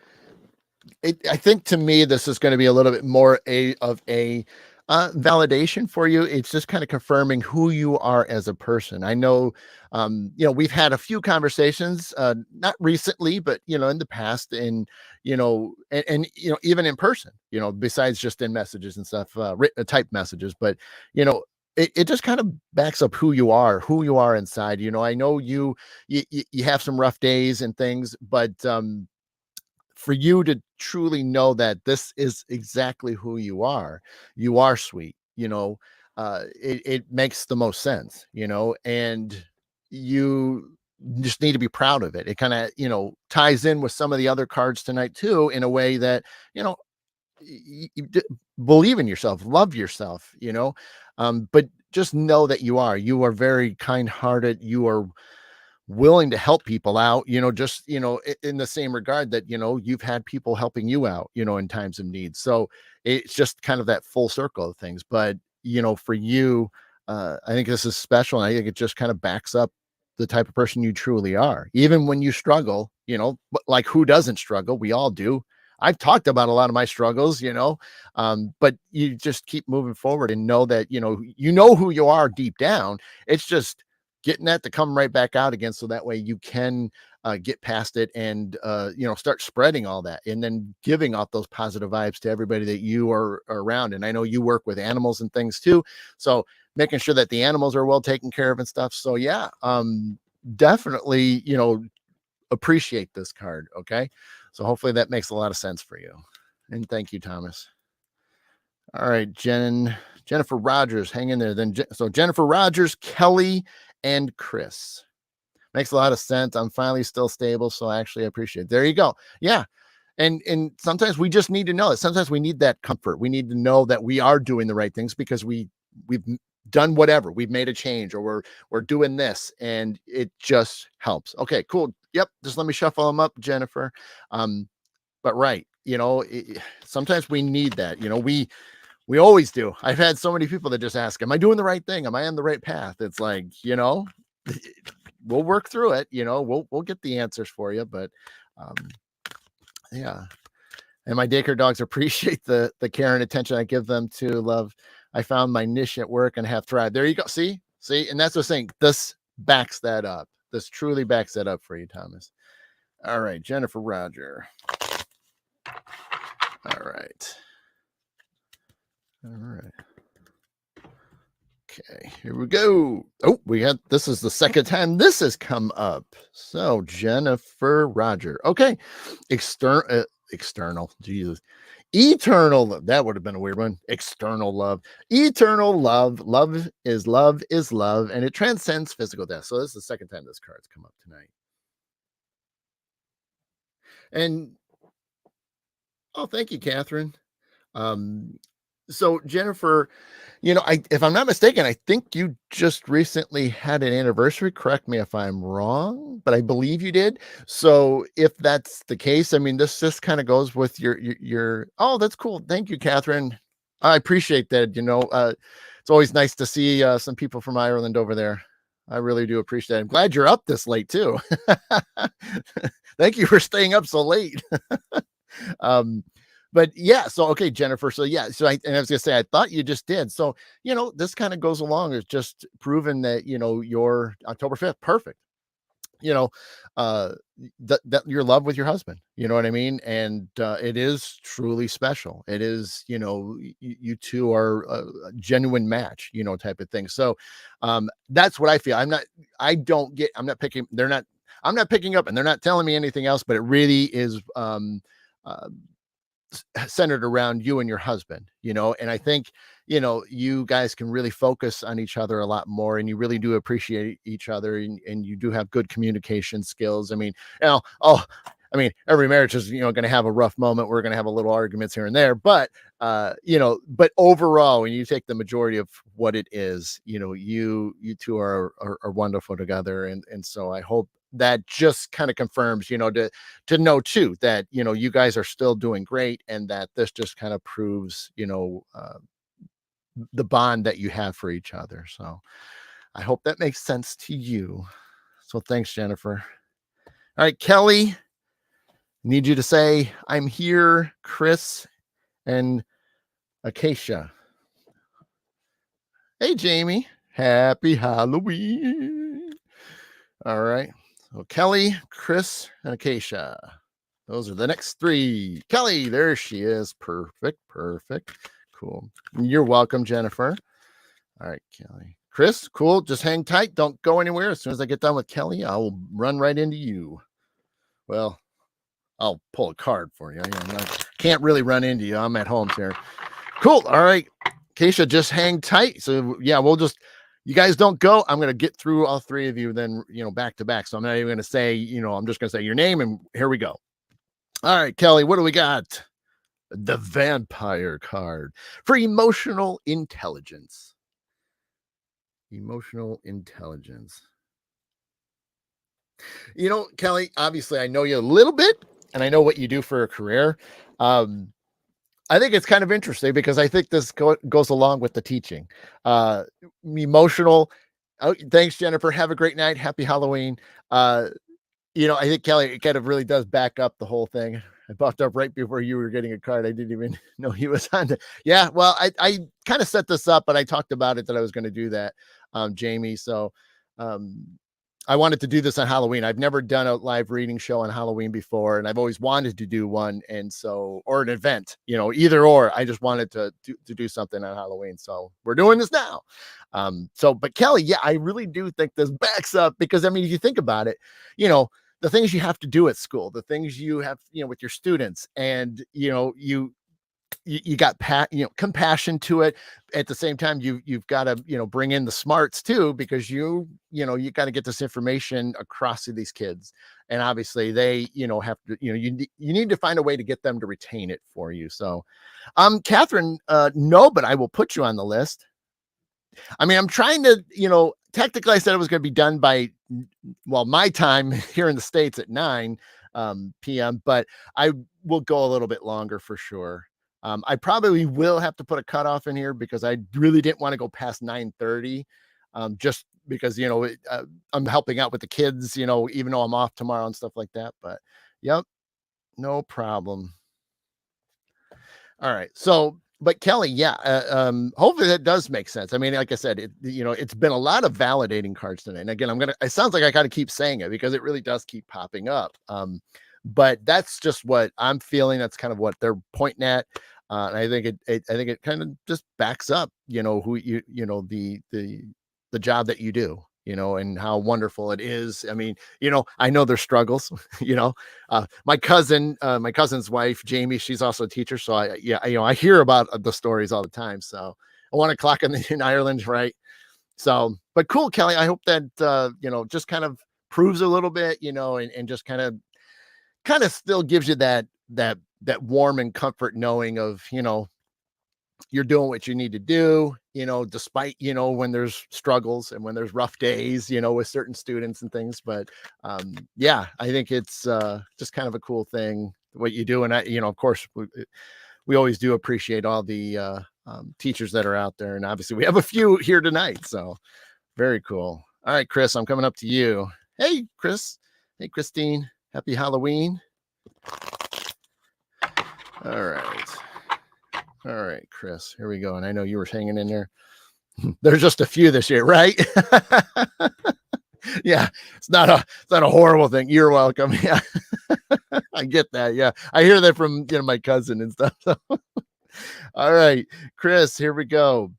A: I think to me this is going to be a little bit more of a validation for you. It's just kind of confirming who you are as a person. I know, we've had a few conversations, not recently, but in the past, and even in person. Besides just in messages and stuff, type messages, but you know. It just kind of backs up who you are inside. I know you have some rough days and things, but for you to truly know that this is exactly who you are sweet, it makes the most sense, and you just need to be proud of it. It kind of, ties in with some of the other cards tonight too, in a way that, you know, believe in yourself, love yourself, but just know that you are very kind-hearted. You are willing to help people out, just, in the same regard that, you've had people helping you out, in times of need. So it's just kind of that full circle of things. But, for you, I think this is special. And I think it just kind of backs up the type of person you truly are, even when you struggle, but like who doesn't struggle? We all do. I've talked about a lot of my struggles, but you just keep moving forward and know that, who you are deep down. It's just getting that to come right back out again, so that way you can get past it and start spreading all that, and then giving off those positive vibes to everybody that you are around. And I know you work with animals and things too, so making sure that the animals are well taken care of and stuff. So yeah, definitely, appreciate this card. Okay, so hopefully that makes a lot of sense for you, and thank you, Thomas. All right, Jennifer Rogers, hang in there. Then so Jennifer Rogers, Kelly, and Chris. Makes a lot of sense. I'm finally still stable, so I actually appreciate it. There you go. Yeah. And sometimes we just need to know it. Sometimes we need that comfort. We need to know that we are doing the right things because we've done whatever. We've made a change, or we're doing this, and it just helps. Okay, cool. Yep. Just let me shuffle them up, Jennifer. But right, sometimes we need that. We always do. I've had so many people that just ask, am I doing the right thing? Am I on the right path? It's like, we'll work through it. We'll get the answers for you. But um, yeah. And my daycare dogs appreciate the care and attention I give them to love. I found my niche at work and have thrived. There you go. See, and that's what I'm saying. This backs that up. This truly backs that up for you, Thomas. All right, Jennifer Roger. All right. All right. Okay, here we go. Oh, this is the second time this has come up. So Jennifer Roger. Okay. External. Jesus. Eternal. That would have been a weird one. External love. Eternal love. Love is love is love. And it transcends physical death. So this is the second time this card's come up tonight. And thank you, Catherine. So Jennifer, if I'm not mistaken, I think you just recently had an anniversary. Correct me if I'm wrong, but I believe you did. So if that's the case, I mean, this just kind of goes with your. Oh, that's cool. Thank you, Catherine. I appreciate that. It's always nice to see some people from Ireland over there. I really do appreciate it. I'm glad you're up this late too. Thank you for staying up so late. But yeah, so okay, Jennifer. So yeah, and I was gonna say, I thought you just did. So this kind of goes along as just proving that you're October 5th, perfect. That your love with your husband. You know what I mean? And it is truly special. It is, you two are a genuine match, type of thing. So that's what I feel. I'm not picking. I'm not picking up, and they're not telling me anything else. But it really is. Centered around you and your husband, and I think, you guys can really focus on each other a lot more, and you really do appreciate each other, and you do have good communication skills. I mean, every marriage is, going to have a rough moment. We're going to have a little arguments here and there, but, but overall, when you take the majority of what it is, you two are wonderful together. And so I hope that just kind of confirms, to know too, that, you guys are still doing great, and that this just kind of proves, the bond that you have for each other. So I hope that makes sense to you. So thanks, Jennifer. All right, Kelly, need you to say, I'm here, Chris and Acacia. Hey, Jamie. Happy Halloween. All right. So Kelly, Chris, and Acacia. Those are the next three. Kelly, there she is. Perfect. Perfect. Cool. You're welcome, Jennifer. All right, Kelly. Chris, cool. Just hang tight. Don't go anywhere. As soon as I get done with Kelly, I'll run right into you. Well, I'll pull a card for you. I can't really run into you. I'm at home here. Cool. All right. Keisha, just hang tight. So yeah, you guys don't go. I'm going to get through all three of you then, back to back. So I'm not even going to say, I'm just going to say your name and here we go. All right, Kelly, what do we got? The vampire card for emotional intelligence. Emotional intelligence. Kelly, obviously I know you a little bit and I know what you do for a career. I think it's kind of interesting because I think this goes along with the teaching. Emotional. Oh, thanks, Jennifer. Have a great night. Happy Halloween. I think Kelly, it kind of really does back up the whole thing. I popped up right before you were getting a card. I didn't even know he was on. Yeah, well, I kind of set this up, but I talked about it that I was going to do that, Jamie. So um, I wanted to do this on Halloween. I've never done a live reading show on Halloween before, and I've always wanted to do one. And so, or an event, either or. I just wanted to do something on Halloween. So we're doing this now. But Kelly, yeah, I really do think this backs up because if you think about it, the things you have to do at school, the things you have, with your students, and you got compassion to it. At the same time, you've got to bring in the smarts too, because you got to get this information across to these kids, and obviously they have to you need to find a way to get them to retain it for you. So Catherine, no, but I will put you on the list. I'm trying to, technically I said it was going to be done by, my time here in the States at 9 p.m., but I will go a little bit longer for sure. I probably will have to put a cutoff in here because I really didn't want to go past 9:30, just because, I'm helping out with the kids, even though I'm off tomorrow and stuff like that. But yep, no problem. All right. So, but Kelly, yeah, hopefully that does make sense. Like I said, it's been a lot of validating cards today. And again, it sounds like I got to keep saying it because it really does keep popping up. But that's just what I'm feeling. That's kind of what they're pointing at. And I think I think it kind of just backs up, who the job that you do, and how wonderful it is. I know there's struggles, my cousin's wife, Jamie, she's also a teacher. So I hear about the stories all the time. So 1 o'clock in Ireland, right? So, but cool, Kelly. I hope that, just kind of proves a little bit, and just kind of still gives you that warm and comfort knowing of, you're doing what you need to do, despite, when there's struggles and when there's rough days, with certain students and things. But yeah, I think it's just kind of a cool thing what you do. And of course, we always do appreciate all the teachers that are out there. And obviously we have a few here tonight. So very cool. All right, Chris, I'm coming up to you. Hey, Chris. Hey, Christine. Happy Halloween. All right. All right, Chris, here we go. And I know you were hanging in there. There's just a few this year, right? Yeah, it's not a horrible thing. You're welcome. Yeah, I get that. Yeah, I hear that from my cousin and stuff. So. All right, Chris, here we go.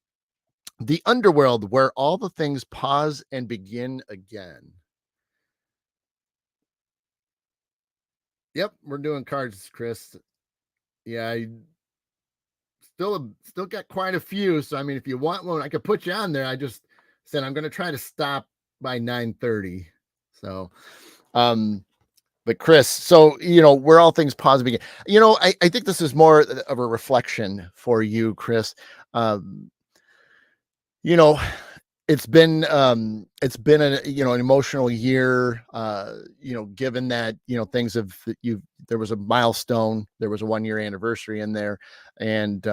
A: The underworld, where all the things pause and begin again. Yep, we're doing cards, Chris. Yeah, I still got quite a few. So if you want one, I could put you on there. I just said I'm going to try to stop by 9:30. So, but Chris, so where all things pause begin. I think this is more of a reflection for you, Chris. You know, it's been an an emotional year, given that things have there was a milestone, there was a 1-year anniversary in there, and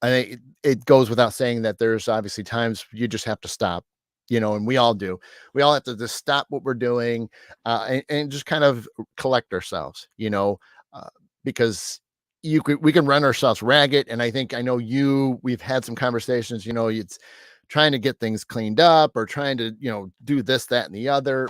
A: I think it goes without saying that there's obviously times you just have to stop, and we all do. We all have to just stop what we're doing, and just kind of collect ourselves, uh, because we can run ourselves ragged. And I know we've had some conversations, it's trying to get things cleaned up or trying to, do this, that, and the other.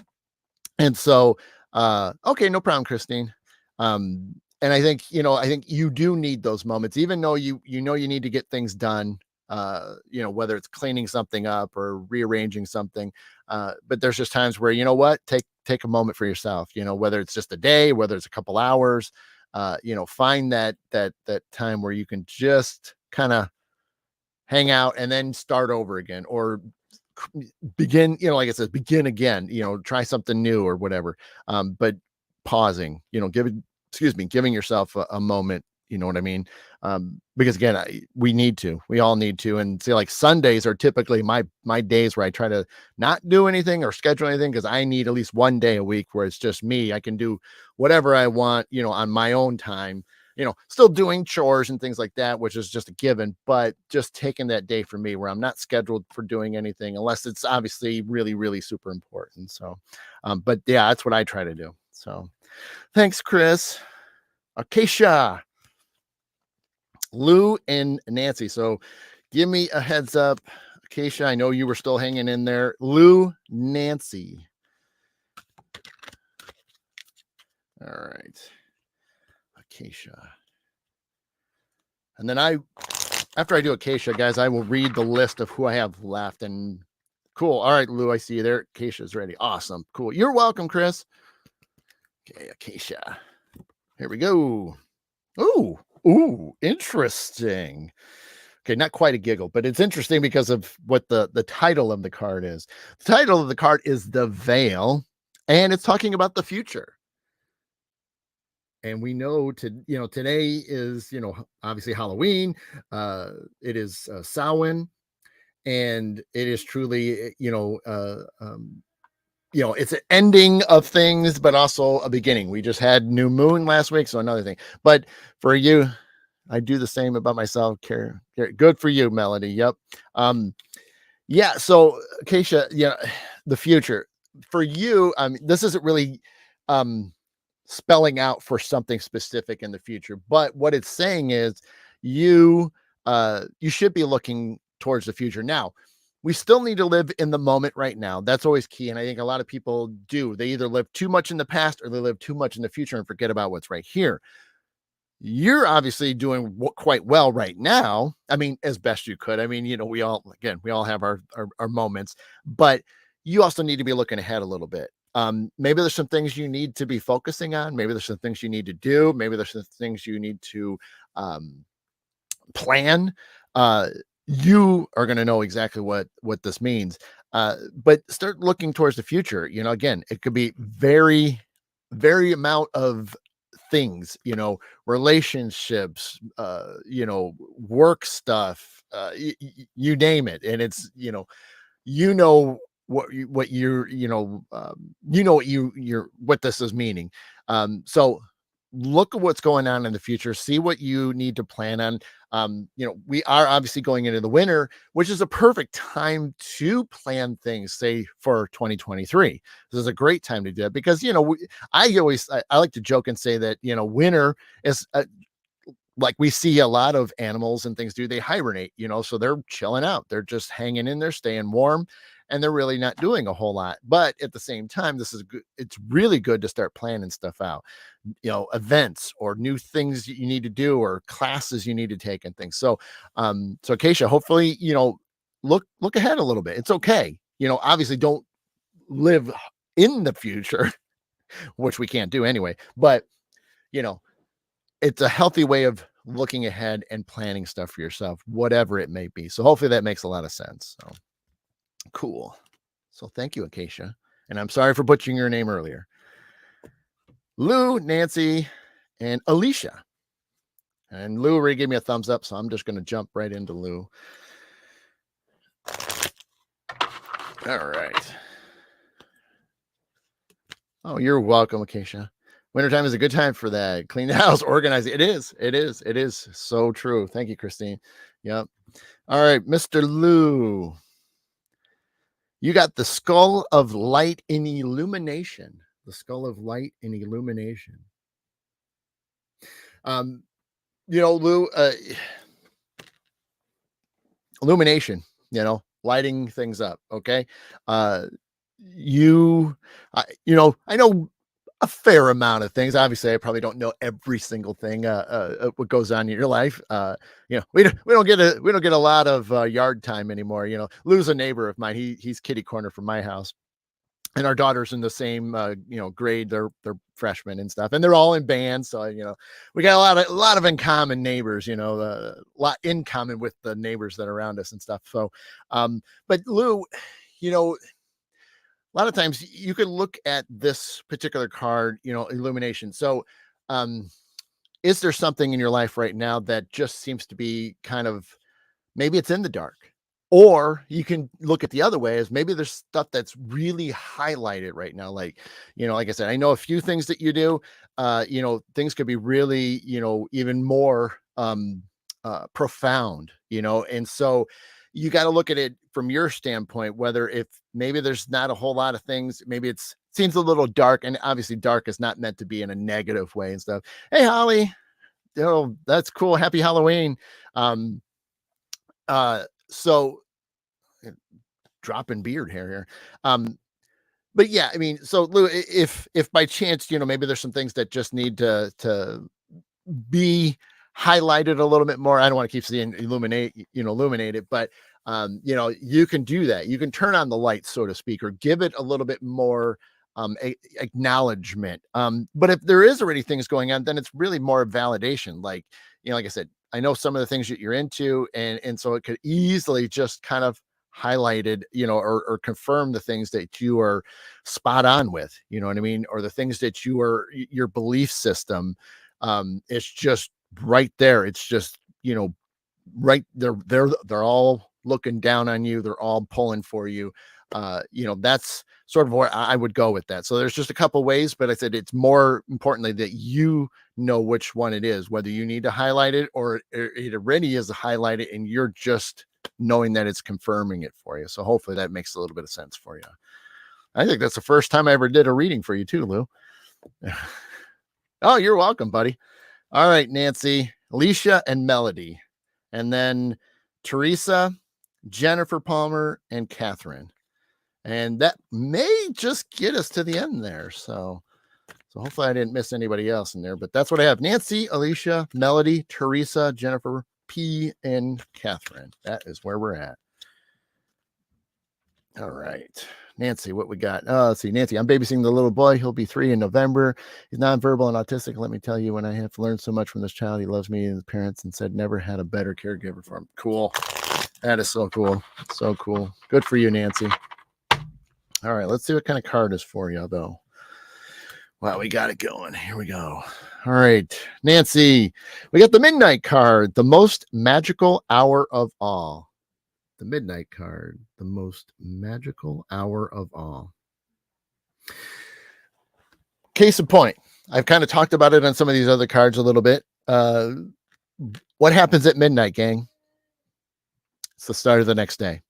A: And so, okay, no problem, Christine. And I think you do need those moments, even though you need to get things done, whether it's cleaning something up or rearranging something. But there's just times where, what, take a moment for yourself, whether it's just a day, whether it's a couple hours, find that time where you can just kind of hang out and then start over again, or begin, like I said, begin again, try something new or whatever. But pausing, giving yourself a moment, you know what I mean? Because again, we all need to. And see, like Sundays are typically my days where I try to not do anything or schedule anything, because I need at least one day a week where it's just me. I can do whatever I want, on my own time, still doing chores and things like that, which is just a given, but just taking that day for me where I'm not scheduled for doing anything unless it's obviously really, really super important. So, but yeah, that's what I try to do. So thanks, Chris. Acacia, Lou, and Nancy. So give me a heads up. Acacia, I know you were still hanging in there. Lou, Nancy. All right. Acacia. And then after I do Acacia, guys, I will read the list of who I have left. And cool. All right, Lou, I see you there. Acacia's ready. Awesome. Cool. You're welcome, Chris. Okay, Acacia. Here we go. Ooh, interesting. Okay, not quite a giggle, but it's interesting because of what the title of the card is. The title of the card is The Veil, and it's talking about the future. And we know today is, obviously Halloween. It is Samhain, and it is truly, it's an ending of things, but also a beginning. We just had new moon last week, so another thing. But for you, I do the same about myself. Care, good for you, Melody. Yep. Yeah. So, Keisha, the future for you. This isn't really spelling out for something specific in the future, but what it's saying is you you should be looking towards the future. Now, we still need to live in the moment right now. That's always key. And I think a lot of people do. They either live too much in the past or they live too much in the future and forget about what's right here. You're obviously doing quite well right now. I mean, as best you could. I mean, we all have our moments, but you also need to be looking ahead a little bit. Maybe there's some things you need to be focusing on. Maybe there's some things you need to do. Maybe there's some things you need to plan. You are going to know exactly what this means. But start looking towards the future. Again, it could be very, very amount of things, relationships, work stuff, you name it. And it's, you know what you're what this is meaning. So look at what's going on in the future, see what you need to plan on. We are obviously going into the winter, which is a perfect time to plan things, say for 2023. This is a great time to do it because I like to joke and say that winter is like we see a lot of animals and things do, they hibernate, so they're chilling out. They're just hanging in there, staying warm, and they're really not doing a whole lot. But at the same time, this is good. It's really good to start planning stuff out, events or new things you need to do or classes you need to take and things. So, Keisha, hopefully, look ahead a little bit. It's okay. Obviously don't live in the future, which we can't do anyway, but, it's a healthy way of looking ahead and planning stuff for yourself, whatever it may be. So hopefully that makes a lot of sense. So cool. So thank you, Acacia. And I'm sorry for butchering your name earlier. Lou, Nancy, and Alicia. And Lou already gave me a thumbs up, so I'm just going to jump right into Lou. All right. Oh, you're welcome, Acacia. Wintertime is a good time for that. Clean the house, organize it. It is so true. Thank you, Christine. Yep. All right, Mr. Lou, you got the skull of light in illumination. The skull of light in illumination. Um, Lou, illumination, lighting things up. Okay. Uh, I know a fair amount of things. Obviously, I probably don't know every single thing what goes on in your life. We don't get a lot of yard time anymore. Lou's a neighbor of mine. He's kitty corner from my house, and our daughter's in the same grade. They're freshmen and stuff, and they're all in bands. So we got a lot of in common neighbors. A lot in common with the neighbors that are around us and stuff. So, but Lou, a lot of times you can look at this particular card, illumination. So, um, is there something in your life right now that just seems to be kind of maybe it's in the dark? Or you can look at the other way as maybe there's stuff that's really highlighted right now. Like, like I said, I know a few things that you do. Things could be really, even more profound, and so you got to look at it from your standpoint, whether if maybe there's not a whole lot of things, maybe it's seems a little dark, and obviously dark is not meant to be in a negative way and stuff. Hey, Holly, that's cool. Happy Halloween. Um, so dropping beard hair here. But yeah, I mean, so Lou, if by chance, maybe there's some things that just need to be highlighted a little bit more. I don't want to keep saying illuminate it, but you can do that. You can turn on the light, so to speak, or give it a little bit more acknowledgement. But if there is already things going on, then it's really more validation. Like, like I said, I know some of the things that you're into, and so it could easily just kind of highlighted, or confirm the things that you are spot on with, you know what I mean? Or the things that your belief system, it's just right there. It's just, right there. They're all looking down on you. They're all pulling for you. That's sort of where I would go with that. So there's just a couple ways, but I said it's more importantly that you know which one it is, whether you need to highlight it or it already is highlighted and you're just knowing that it's confirming it for you. So hopefully that makes a little bit of sense for you. I think that's the first time I ever did a reading for you too, Lou. Oh, you're welcome, buddy. All right, Nancy, Alicia, and Melody. And then Teresa, Jennifer Palmer, and Catherine. And that may just get us to the end there. So hopefully I didn't miss anybody else in there. But that's what I have. Nancy, Alicia, Melody, Teresa, Jennifer P, and Catherine. That is where we're at. All right. Nancy, what we got? Let's see. Nancy, I'm babysitting the little boy. He'll be 3 in November. He's nonverbal and autistic. Let me tell you, when I have learned so much from this child, he loves me and his parents and said never had a better caregiver for him. Cool. That is so cool. So cool. Good for you, Nancy. All right. Let's see what kind of card is for you, though. Wow, we got it going. Here we go. All right. Nancy, we got the Midnight card, the most magical hour of all. The Midnight card, the most magical hour of all. Case in point, I've kind of talked about it on some of these other cards a little bit. What happens at midnight, gang? It's the start of the next day.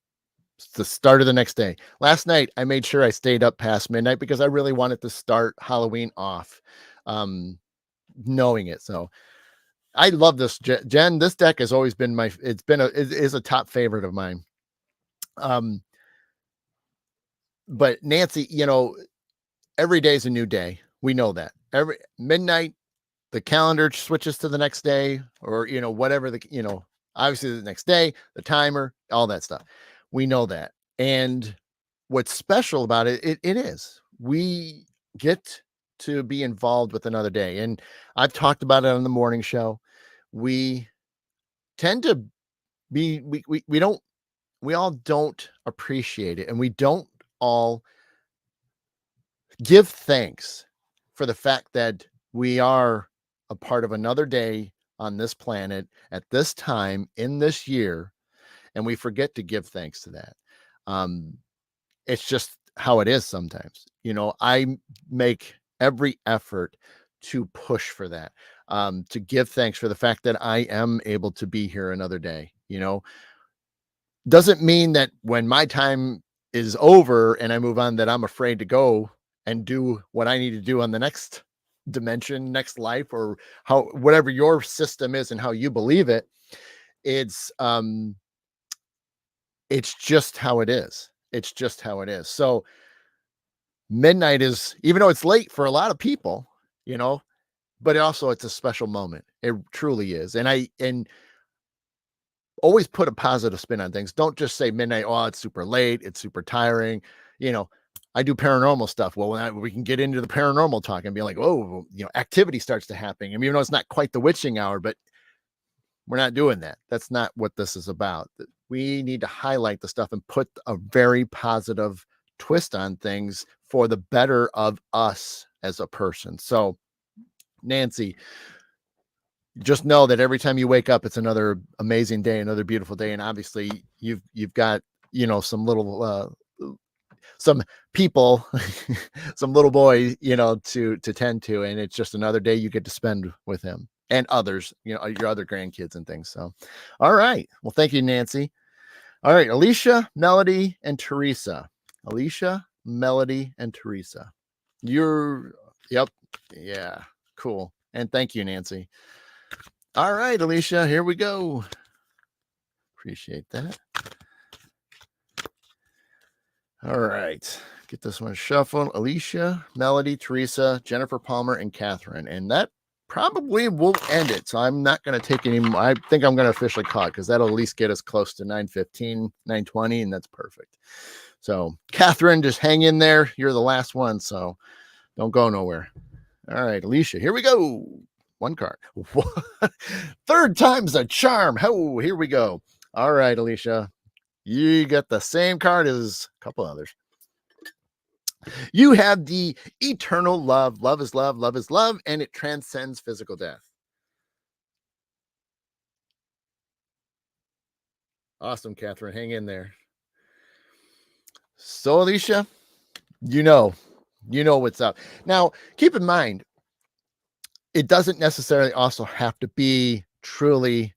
A: It's the start of the next day. Last night, I made sure I stayed up past midnight because I really wanted to start Halloween off, knowing it. So I love this, Jen. This deck has always been it is a top favorite of mine. But Nancy, every day is a new day. We know that. Every midnight, the calendar switches to the next day, or whatever obviously the next day, the timer, all that stuff. We know that. And what's special about it, it is we get to be involved with another day. And I've talked about it on the morning show. We tend to be we all don't appreciate it, and we don't all give thanks for the fact that we are a part of another day on this planet at this time in this year, and we forget to give thanks to that. It's just how it is sometimes. I make every effort to push for that, to give thanks for the fact that I am able to be here another day. you know, doesn't mean that when my time is over and I move on that I'm afraid to go and do what I need to do on the next dimension, next life, or how whatever your system is and how you believe it. It's it's just how it is. It's just how it is. So midnight is, even though it's late for a lot of people, you know, but also it's a special moment. It truly is. And always put a positive spin on things. Don't just say midnight, oh, it's super late, it's super tiring. You know, I do paranormal stuff. Well, we can get into the paranormal talk and be like, oh, activity starts to happen. I mean, even though it's not quite the witching hour, but we're not doing that. That's not what this is about. We need to highlight the stuff and put a very positive twist on things for the better of us as a person. So, Nancy, just know that every time you wake up, it's another amazing day, another beautiful day. And obviously you've got, some little, some people, some little boy, to tend to, and it's just another day you get to spend with him and others, your other grandkids and things. So, all right. Well, thank you, Nancy. All right. Alicia, Melody, and Teresa. Alicia, Melody, and Teresa. Yep. Yeah. Cool. And thank you, Nancy. All right, Alicia, here we go. Appreciate that. All right. Get this one shuffled. Alicia, Melody, Teresa, Jennifer Palmer, and Catherine. And that probably will end it. So I'm not going to take any more. I think I'm going to officially call it because that'll at least get us close to 9:15, 9:20, and that's perfect. So, Catherine, just hang in there. You're the last one, so don't go nowhere. All right, Alicia, here we go. One card. Third time's a charm. Oh, here we go. All right, Alicia. You got the same card as a couple others. You have the eternal love. Love is love. Love is love. And it transcends physical death. Awesome, Catherine. Hang in there. So, Alicia, you know what's up. Now, keep in mind, it doesn't necessarily also have to be truly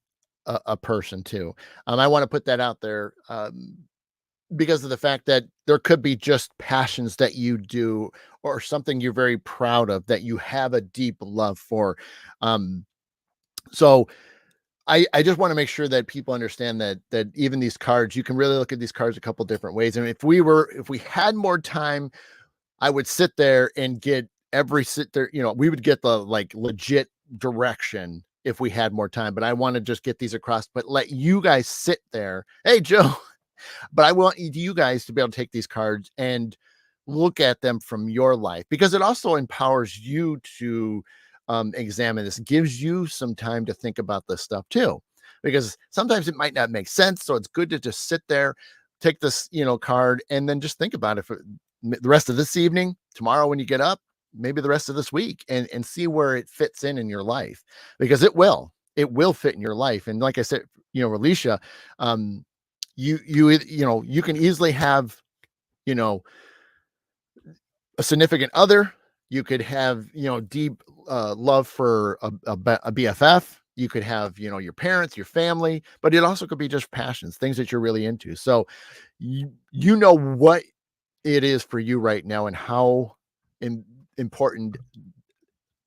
A: a person too. I want to put that out there because of the fact that there could be just passions that you do or something you're very proud of that you have a deep love for. So I just want to make sure that people understand that even these cards, you can really look at these cards a couple different ways. And if we had more time, I would sit there and get we would get the like legit direction if we had more time, but I want to just get these across, but let you guys sit there. Hey, Joe, but I want you guys to be able to take these cards and look at them from your life because it also empowers you to examine this, gives you some time to think about this stuff too, because sometimes it might not make sense. So it's good to just sit there, take this, card, and then just think about it for the rest of this evening, tomorrow when you get up, maybe the rest of this week, and see where it fits in your life, because it will fit in your life. And like I said, Alicia, you can easily have, a significant other. You could have, deep love for a BFF. You could have, your parents, your family, but it also could be just passions, things that you're really into. So you know what it is for you right now and how important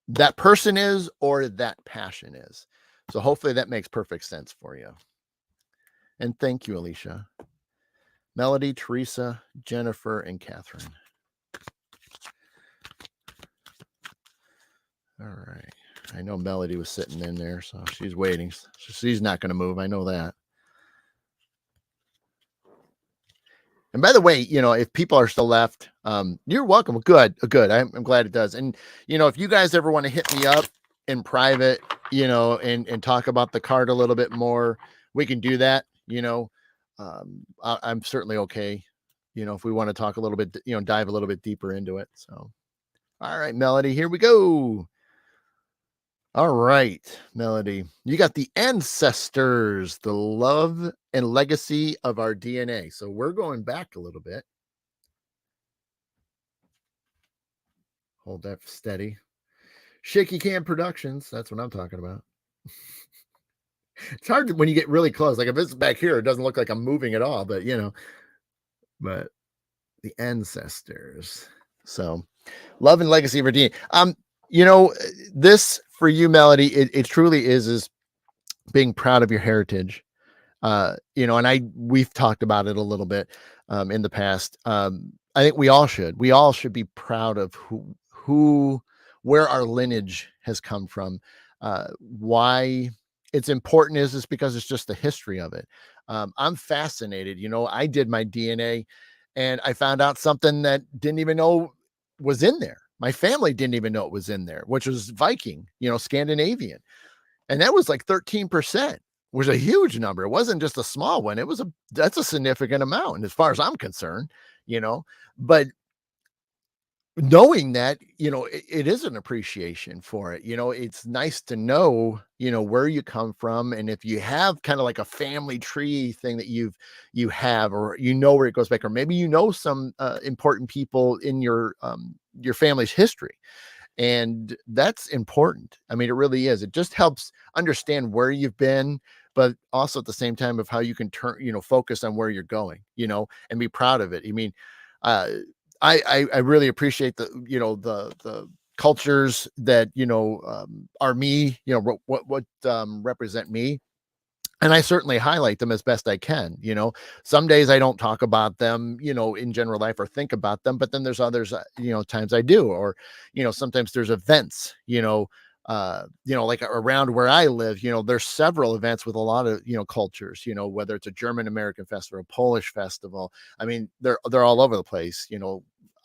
A: that person is or that passion is. So hopefully that makes perfect sense for you. And thank you, Alicia. Melody, Teresa, Jennifer, and Catherine. All right. I know Melody was sitting in there, so she's waiting. She's not going to move. I know that. And by the way, if people are still left, you're welcome. Good. I'm glad it does. And, if you guys ever want to hit me up in private, and talk about the card a little bit more, we can do that. I'm certainly okay. If we want to talk a little bit, dive a little bit deeper into it. So, all right, Melody, here we go. All right, Melody, you got the ancestors, the love and legacy of our DNA. So we're going back a little bit. Hold that steady. Shaky Cam Productions. That's what I'm talking about. It's hard when you get really close. Like if it's back here, it doesn't look like I'm moving at all, but but the ancestors. So love and legacy of Virginia. You know, this for you, Melody, it truly is being proud of your heritage. And we've talked about it a little bit in the past. I think we all should be proud of who where our lineage has come from. Why it's important is because it's just the history of it. I'm fascinated. I did my DNA and I found out something that didn't even know was in there. My family didn't even know it was in there, which was Viking, Scandinavian, and that was like 13%, was a huge number. It wasn't just a small one. That's a significant amount. And as far as I'm concerned, but knowing that, it is an appreciation for it. It's nice to know, where you come from. And if you have kind of like a family tree thing that you have, or where it goes back, or maybe some important people in your family's history, and that's important. I mean, it really is. It just helps understand where you've been, but also at the same time of how you can focus on where you're going, and be proud of it. I mean, uh, I really appreciate the cultures that, are me, what represent me, and I certainly highlight them as best I can. Some days I don't talk about them, in general life, or think about them, but then there's others, times I do. Or, sometimes there's events, like around where I live, there's several events with a lot of, cultures, whether it's a German American festival, a Polish festival. I mean, they're all over the place,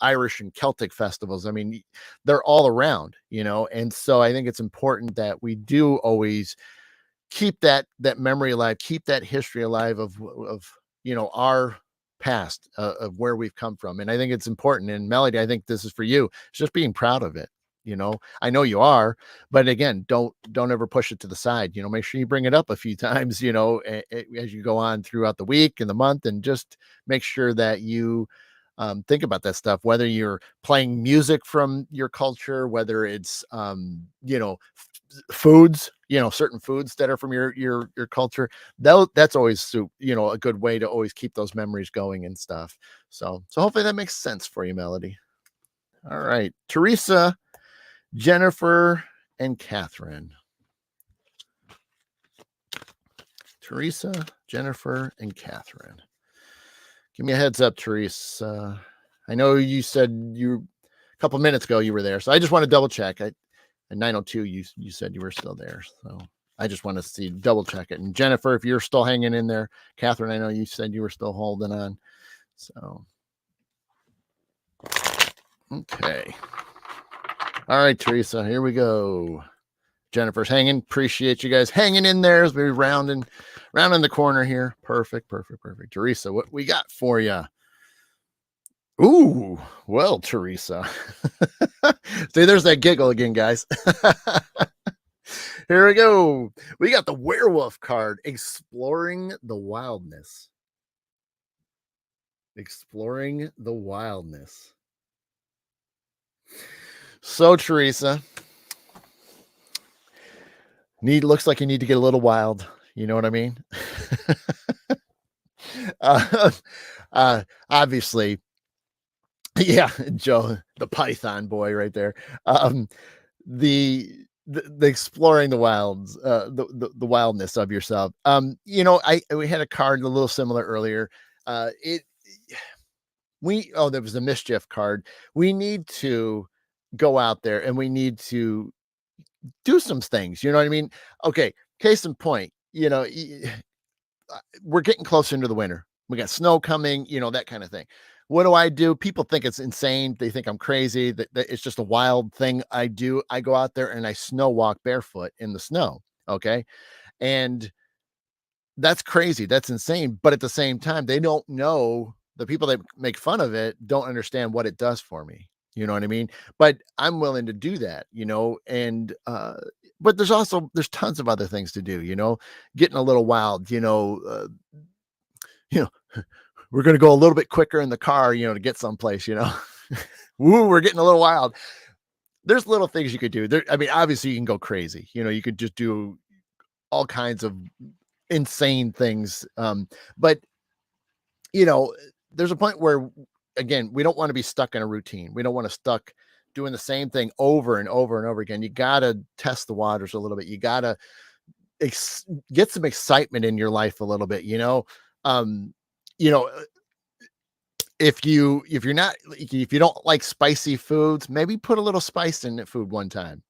A: Irish and Celtic festivals. I mean, they're all around, and so I think it's important that we do always keep that memory alive, keep that history alive of our past, of where we've come from. And I think it's important. And Melody, I think this is for you. It's just being proud of it. I know you are, but again, don't ever push it to the side. Make sure you bring it up a few times, as you go on throughout the week and the month, and just make sure that you think about that stuff, whether you're playing music from your culture, whether it's foods, certain foods that are from your culture. That's always a good way to always keep those memories going and stuff. So hopefully that makes sense for you, Melody. All right, Teresa, Jennifer, and Catherine. Teresa, Jennifer, and Catherine. Give me a heads up, Teresa. I know you said a couple minutes ago you were there, so I just want to double check. At 9:02, you said you were still there, so I just want to double check it. And Jennifer, if you're still hanging in there, Catherine, I know you said you were still holding on. So, okay. All right, Teresa, here we go. Jennifer's hanging. Appreciate you guys hanging in there as we rounding the corner here. Perfect. Teresa, what we got for you? Ooh, well, Teresa. See, there's that giggle again, guys. Here we go. We got the werewolf card, exploring the wildness. Exploring the wildness. So, Teresa, looks like you need to get a little wild. You know what I mean? Obviously, yeah, Joe, the Python boy, right there. The exploring the wilds, the wildness of yourself. We had a card a little similar earlier. There was a mischief card. We need to go out there and we need to do some things. You know what I mean? Okay, case in point. We're getting closer into the winter. We got snow coming, that kind of thing. What do I do? People think it's insane. They think I'm crazy, that it's just a wild thing I do. I go out there and I snow walk barefoot in the snow. Okay. And that's crazy. That's insane. But at the same time, they don't know, the people that make fun of it don't understand what it does for me. You know what I mean? But I'm willing to do that, and but there's tons of other things to do, getting a little wild, you know, we're going to go a little bit quicker in the car, to get someplace, Woo, we're getting a little wild. There's little things you could do there. I mean, obviously you can go crazy, you could just do all kinds of insane things. But you know, there's a point where, again, we don't want to be stuck in a routine. We don't want to stuck doing the same thing over and over and over again. You got to test the waters a little bit. You got to get some excitement in your life a little bit, um, you know, if you're not if you don't like spicy foods, maybe put a little spice in the food one time.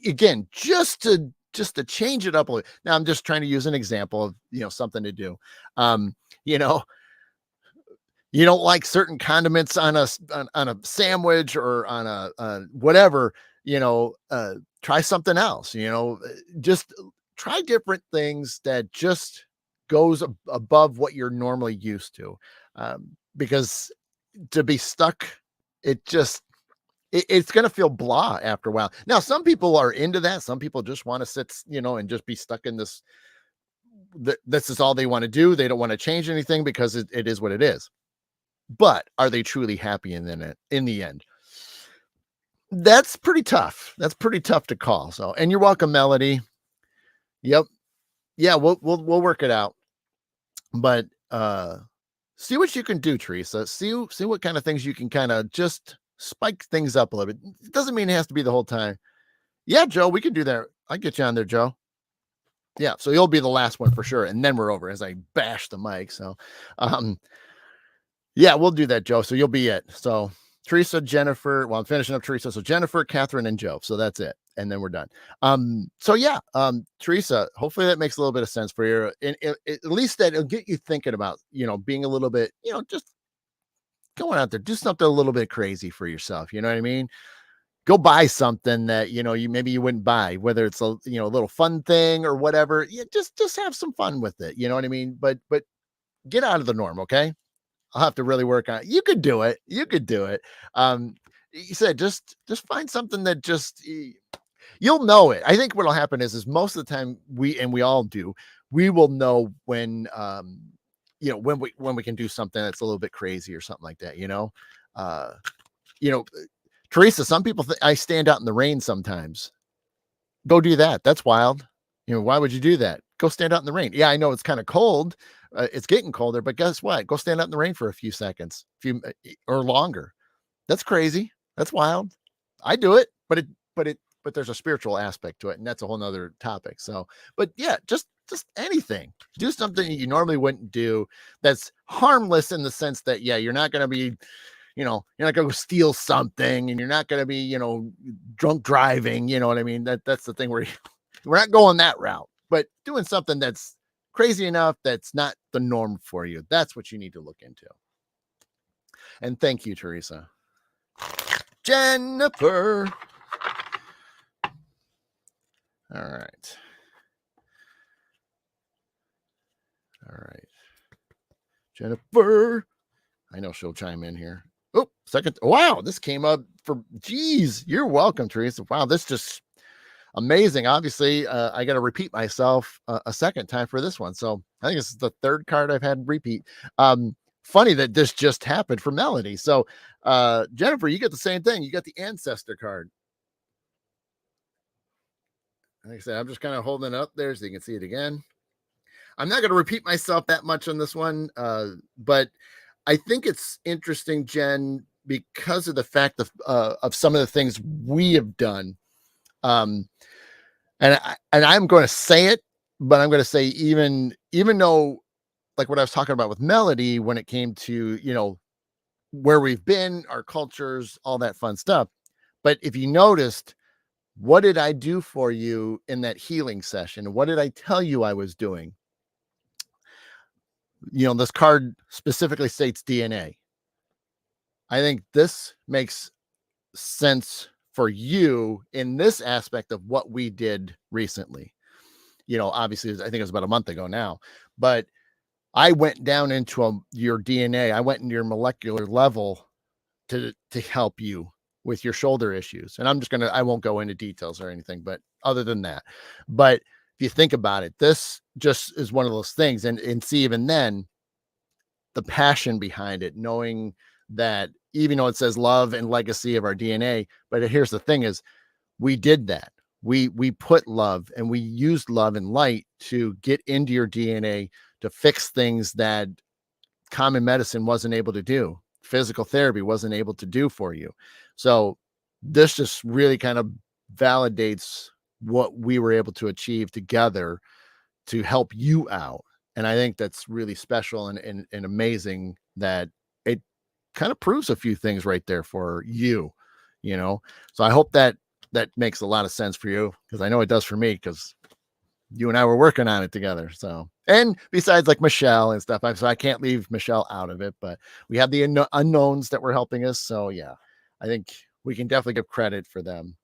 A: Again, just to change it up a little. Now I'm just trying to use an example of something to do. You know, you don't like certain condiments on on a sandwich or on a whatever, try something else, just try different things that just goes above what you're normally used to. Because to be stuck, it just it's going to feel blah after a while. Now, some people are into that. Some people just want to sit, and just be stuck in this. This is all they want to do. They don't want to change anything because it is what it is. But are they truly happy in the end? That's pretty tough. That's pretty tough to call. So, and you're welcome, Melody. Yep. Yeah, we'll work it out. But see what you can do, Teresa. See what kind of things you can kind of just spike things up a little bit. It doesn't mean it has to be the whole time. Yeah, Joe, we can do that. I'll get you on there, Joe. Yeah, so you'll be the last one for sure, and then we're over as I bash the mic. So, yeah, we'll do that, Joe. So you'll be it. So Teresa, Jennifer. Well, I'm finishing up Teresa. So Jennifer, Catherine, and Joe. So that's it. And then we're done. So yeah, Teresa, hopefully that makes a little bit of sense for you. And at least that it'll get you thinking about, being a little bit, just going out there, do something a little bit crazy for yourself. You know what I mean? Go buy something that, you maybe you wouldn't buy, whether it's a little fun thing or whatever. Yeah, just have some fun with it. You know what I mean? But get out of the norm, okay? I'll have to really work on it. You could do it. You could do it. You said just find something that just you'll know it. I think what'll happen is most of the time we all do, we will know when when we can do something that's a little bit crazy or something like that, uh you know Teresa, some people think I stand out in the rain sometimes. Go do that. That's wild. Why would you do that? Go stand out in the rain. Yeah, I know it's kind of cold. It's getting colder, but guess what? Go stand out in the rain for a few seconds, or longer. That's crazy. That's wild. I do it, but there's a spiritual aspect to it, and that's a whole nother topic. So, but yeah, just anything. Do something you normally wouldn't do that's harmless in the sense that, yeah, you're not going to be, you're not going to steal something, and you're not going to be, drunk driving. You know what I mean? That's the thing where we're not going that route, but doing something that's crazy enough that's not the norm for you. That's what you need to look into. And thank you, Teresa. Jennifer. All right. Jennifer. I know she'll chime in here. Oh, second. Wow, this came up geez, you're welcome, Teresa. Wow, this just amazing. Obviously, I got to repeat myself a second time for this one. So I think this is the third card I've had repeat. Funny that this just happened for Melody. So, Jennifer, you get the same thing. You got the ancestor card. Like I said, I'm just kind of holding it up there so you can see it again. I'm not going to repeat myself that much on this one, but I think it's interesting, Jen, because of the fact of some of the things we have done. And I'm going to say it, but I'm going to say even though, like what I was talking about with Melody, when it came to where we've been, our cultures, all that fun stuff. But if you noticed, what did I do for you in that healing session? What did I tell you I was doing? This card specifically states DNA. I think this makes sense for you in this aspect of what we did recently. Obviously, I think it was about a month ago now, but I went down into your DNA. I went into your molecular level to help you with your shoulder issues. And I won't go into details or anything, but other than that, but if you think about it, this just is one of those things. And see, even then, the passion behind it, knowing that even though it says love and legacy of our DNA, but here's the thing is we did that. we put love and we used love and light to get into your DNA to fix things that common medicine wasn't able to do, physical therapy wasn't able to do for you. So this just really kind of validates what we were able to achieve together to help you out. And I think that's really special and amazing that it kind of proves a few things right there for you, you know. So I hope that that makes a lot of sense for you, because I know it does for me, because you and I were working on it together. So, and besides like Michelle and stuff, so I can't leave Michelle out of it, but we have the unknowns that were helping us. So yeah, I think we can definitely give credit for them.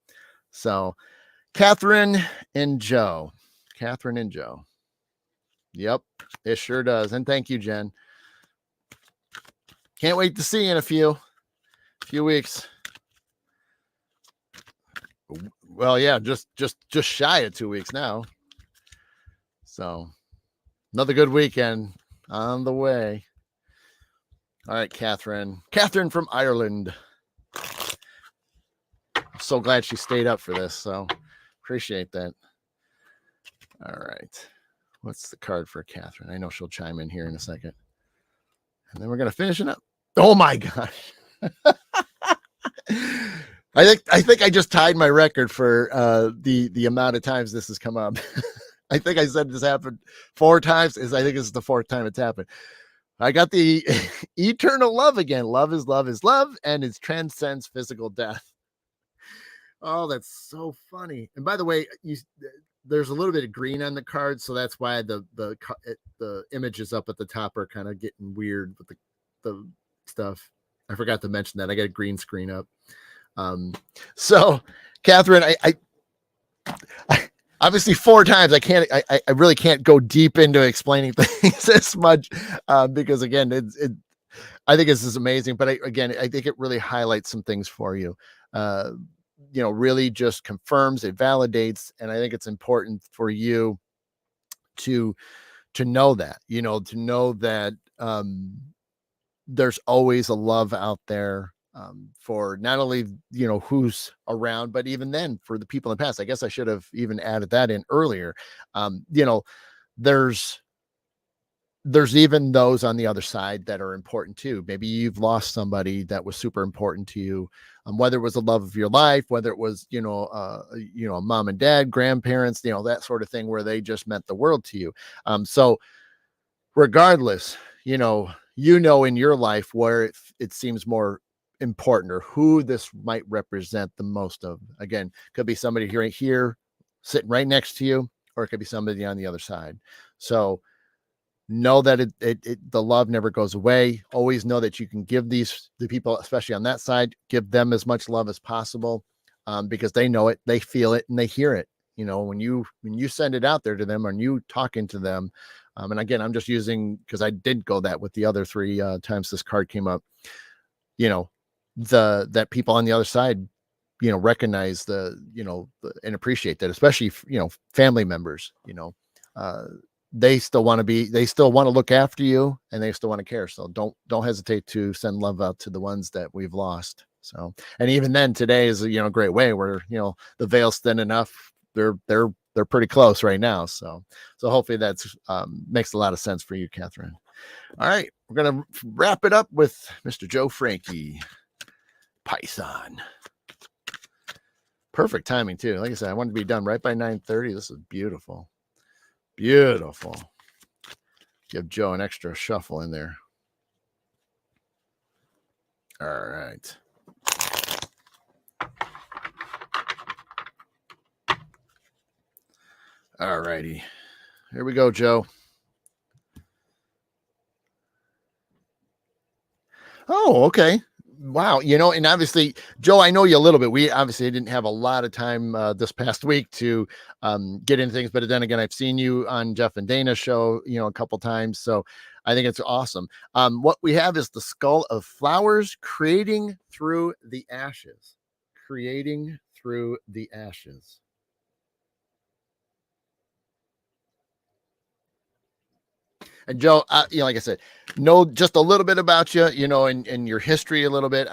A: So Catherine and Joe, Catherine and Joe. Yep, it sure does. And thank you, Jen. Can't wait to see you in a few weeks. Well, yeah, just shy of 2 weeks now. So another good weekend on the way. All right, Catherine. Catherine from Ireland. I'm so glad she stayed up for this. So appreciate that. All right. What's the card for Catherine? I know she'll chime in here in a second. And then we're going to finish it up. Oh my gosh. I think I just tied my record for the amount of times this has come up. I think I said this happened 4 times. I think this is the 4th time it's happened. I got the eternal love again. Love is love is love, and it transcends physical death. Oh, that's so funny. And by the way, there's a little bit of green on the card, so that's why the images up at the top are kind of getting weird with the stuff. I forgot to mention that I got a green screen up. So Catherine, I obviously 4 times I really can't go deep into explaining things as much, because again, I think this is amazing, but I think it really highlights some things for you. Really just confirms, it validates, and I think it's important for you to know that, to know that there's always a love out there, for not only who's around, but even then for the people in the past. I guess I should have even added that in earlier. There's even those on the other side that are important too. Maybe you've lost somebody that was super important to you, whether it was the love of your life, whether it was mom and dad, grandparents, that sort of thing, where they just meant the world to you. So regardless, in your life where it seems more important, or who this might represent the most of. Again, could be somebody here sitting right next to you, or it could be somebody on the other side. So know that the love never goes away. Always know that you can give the people, especially on that side, give them as much love as possible, because they know it, they feel it, and they hear it. When you send it out there to them, and you talking to them. And again, I'm just using, because I did go that with the other 3 times this card came up. That people on the other side, recognize and appreciate that, especially family members. They still want to look after you, and they still want to care. So don't hesitate to send love out to the ones that we've lost. So, and even then, today is a great way where the veil's thin enough. They're pretty close right now. So hopefully that's makes a lot of sense for you, Catherine. All right, we're gonna wrap it up with Mr. Joe Frankie, Python. Perfect timing too. Like I said, I wanted to be done right by 9:30. This is beautiful. Beautiful. Give Joe an extra shuffle in there. All right. All righty. Here we go, Joe. Oh, okay. Wow. And obviously, Joe, I know you a little bit. We obviously didn't have a lot of time this past week to get into things, but then again, I've seen you on Jeff and Dana's show, a couple times. So I think it's awesome. What we have is the skull of flowers creating through the ashes. Creating through the ashes. And Joe, like I said, know just a little bit about you, and your history a little bit,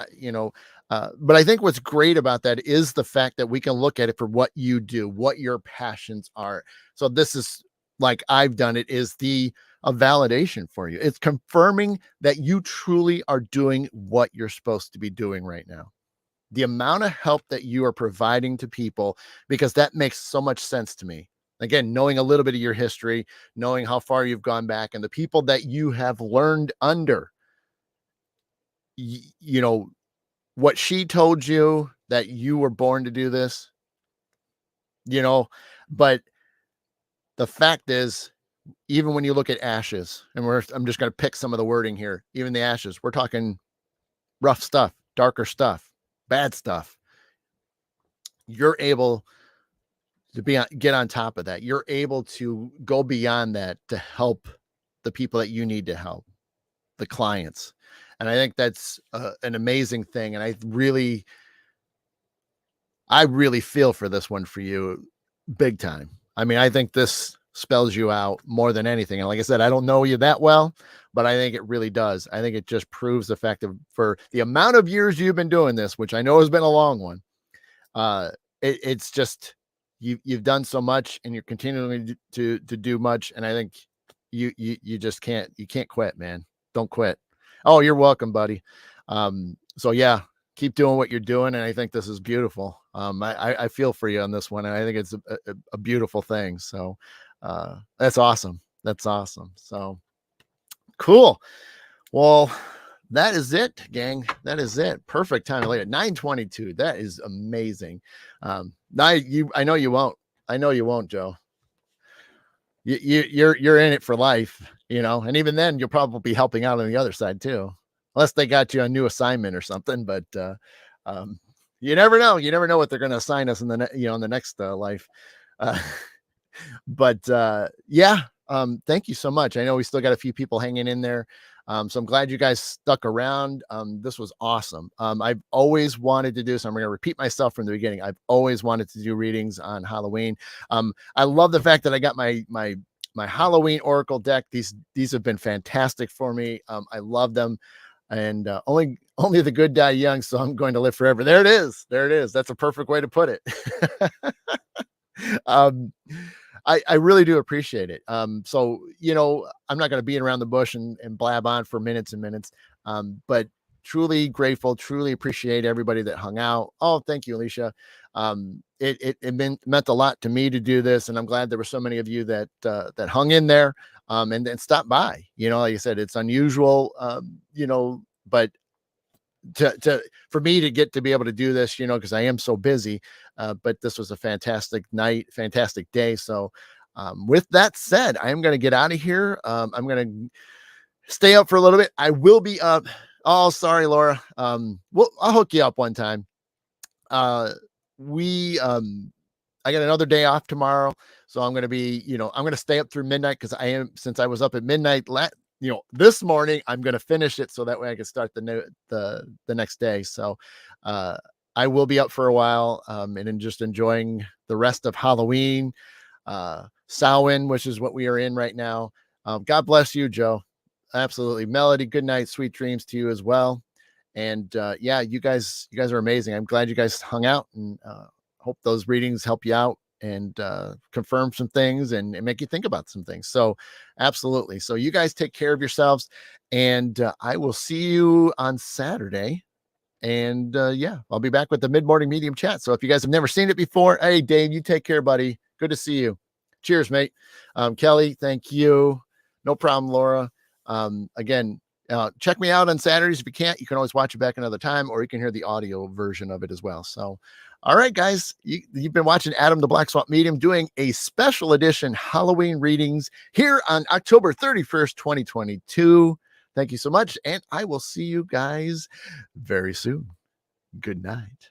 A: but I think what's great about that is the fact that we can look at it for what you do, what your passions are. So this is like I've done it is a validation for you. It's confirming that you truly are doing what you're supposed to be doing right now. The amount of help that you are providing to people, because that makes so much sense to me. Again, knowing a little bit of your history, knowing how far you've gone back and the people that you have learned under, you know, what she told you that you were born to do this, you know, but the fact is, even when you look at ashes, and I'm just going to pick some of the wording here, even the ashes, we're talking rough stuff, darker stuff, bad stuff. You're able to get on top of that. You're able to go beyond that to help the people that you need to help, the clients. And I think that's an amazing thing. And I really feel for this one for you big time. I mean, I think this spells you out more than anything. And like I said, I don't know you that well, but I think it really does. I think it just proves the fact of for the amount of years you've been doing this, which I know has been a long one. It's just you've done so much and you're continuing to do much. And I think you just can't quit, man. Don't quit. Oh, you're welcome, buddy. So yeah, keep doing what you're doing. And I think this is beautiful. I feel for you on this one. And I think it's a beautiful thing. So that's awesome. That's awesome. So cool. Well, that is it, gang. That is it. Perfect time later. 9:22. That is amazing. I know you won't. I know you won't, Joe. You're in it for life, and even then you'll probably be helping out on the other side too, unless they got you a new assignment or something. But you never know. You never know what they're going to assign us in the next life. But yeah, thank you so much. I know we still got a few people hanging in there. So I'm glad you guys stuck around. This was awesome. I've always wanted to do, so I'm going to repeat myself from the beginning. I've always wanted to do readings on Halloween. I love the fact that I got my Halloween Oracle deck. These have been fantastic for me. I love them. And only the good die young, so I'm going to live forever. There it is. That's a perfect way to put it. I really do appreciate it. So, I'm not going to beat around the bush and blab on for minutes and minutes. But truly grateful, truly appreciate everybody that hung out. Oh, thank you, Alicia. It meant a lot to me to do this. And I'm glad there were so many of you that hung in there, and then stopped by, like I said, it's unusual, but for me to get to be able to do this, because I am so busy, but this was a fantastic night, fantastic day. So with that said, I am going to get out of here. I'm going to stay up for a little bit. I will be up. Oh, sorry, Laura. I'll hook you up one time. I got another day off tomorrow, so I'm going to be, I'm going to stay up through midnight because since I was up at midnight this morning, I'm going to finish it so that way I can start the next day. So I will be up for a while, and then just enjoying the rest of Halloween, Samhain, which is what we are in right now. God bless you, Joe. Absolutely. Melody, good night. Sweet dreams to you as well. And yeah, you guys are amazing. I'm glad you guys hung out, and hope those readings help you out and confirm some things and make you think about some things. So absolutely. So you guys take care of yourselves, and I will see you on Saturday. And yeah, I'll be back with the mid-morning medium chat. So if you guys have never seen it before, hey, Dave, you take care, buddy. Good to see you. Cheers, mate. Kelly, thank you. No problem, Laura. Again, check me out on Saturdays. If you can't, you can always watch it back another time, or you can hear the audio version of it as well. So, all right, guys, you've been watching Adam the Black Swamp Medium doing a special edition Halloween readings here on October 31st, 2022. Thank you so much. And I will see you guys very soon. Good night.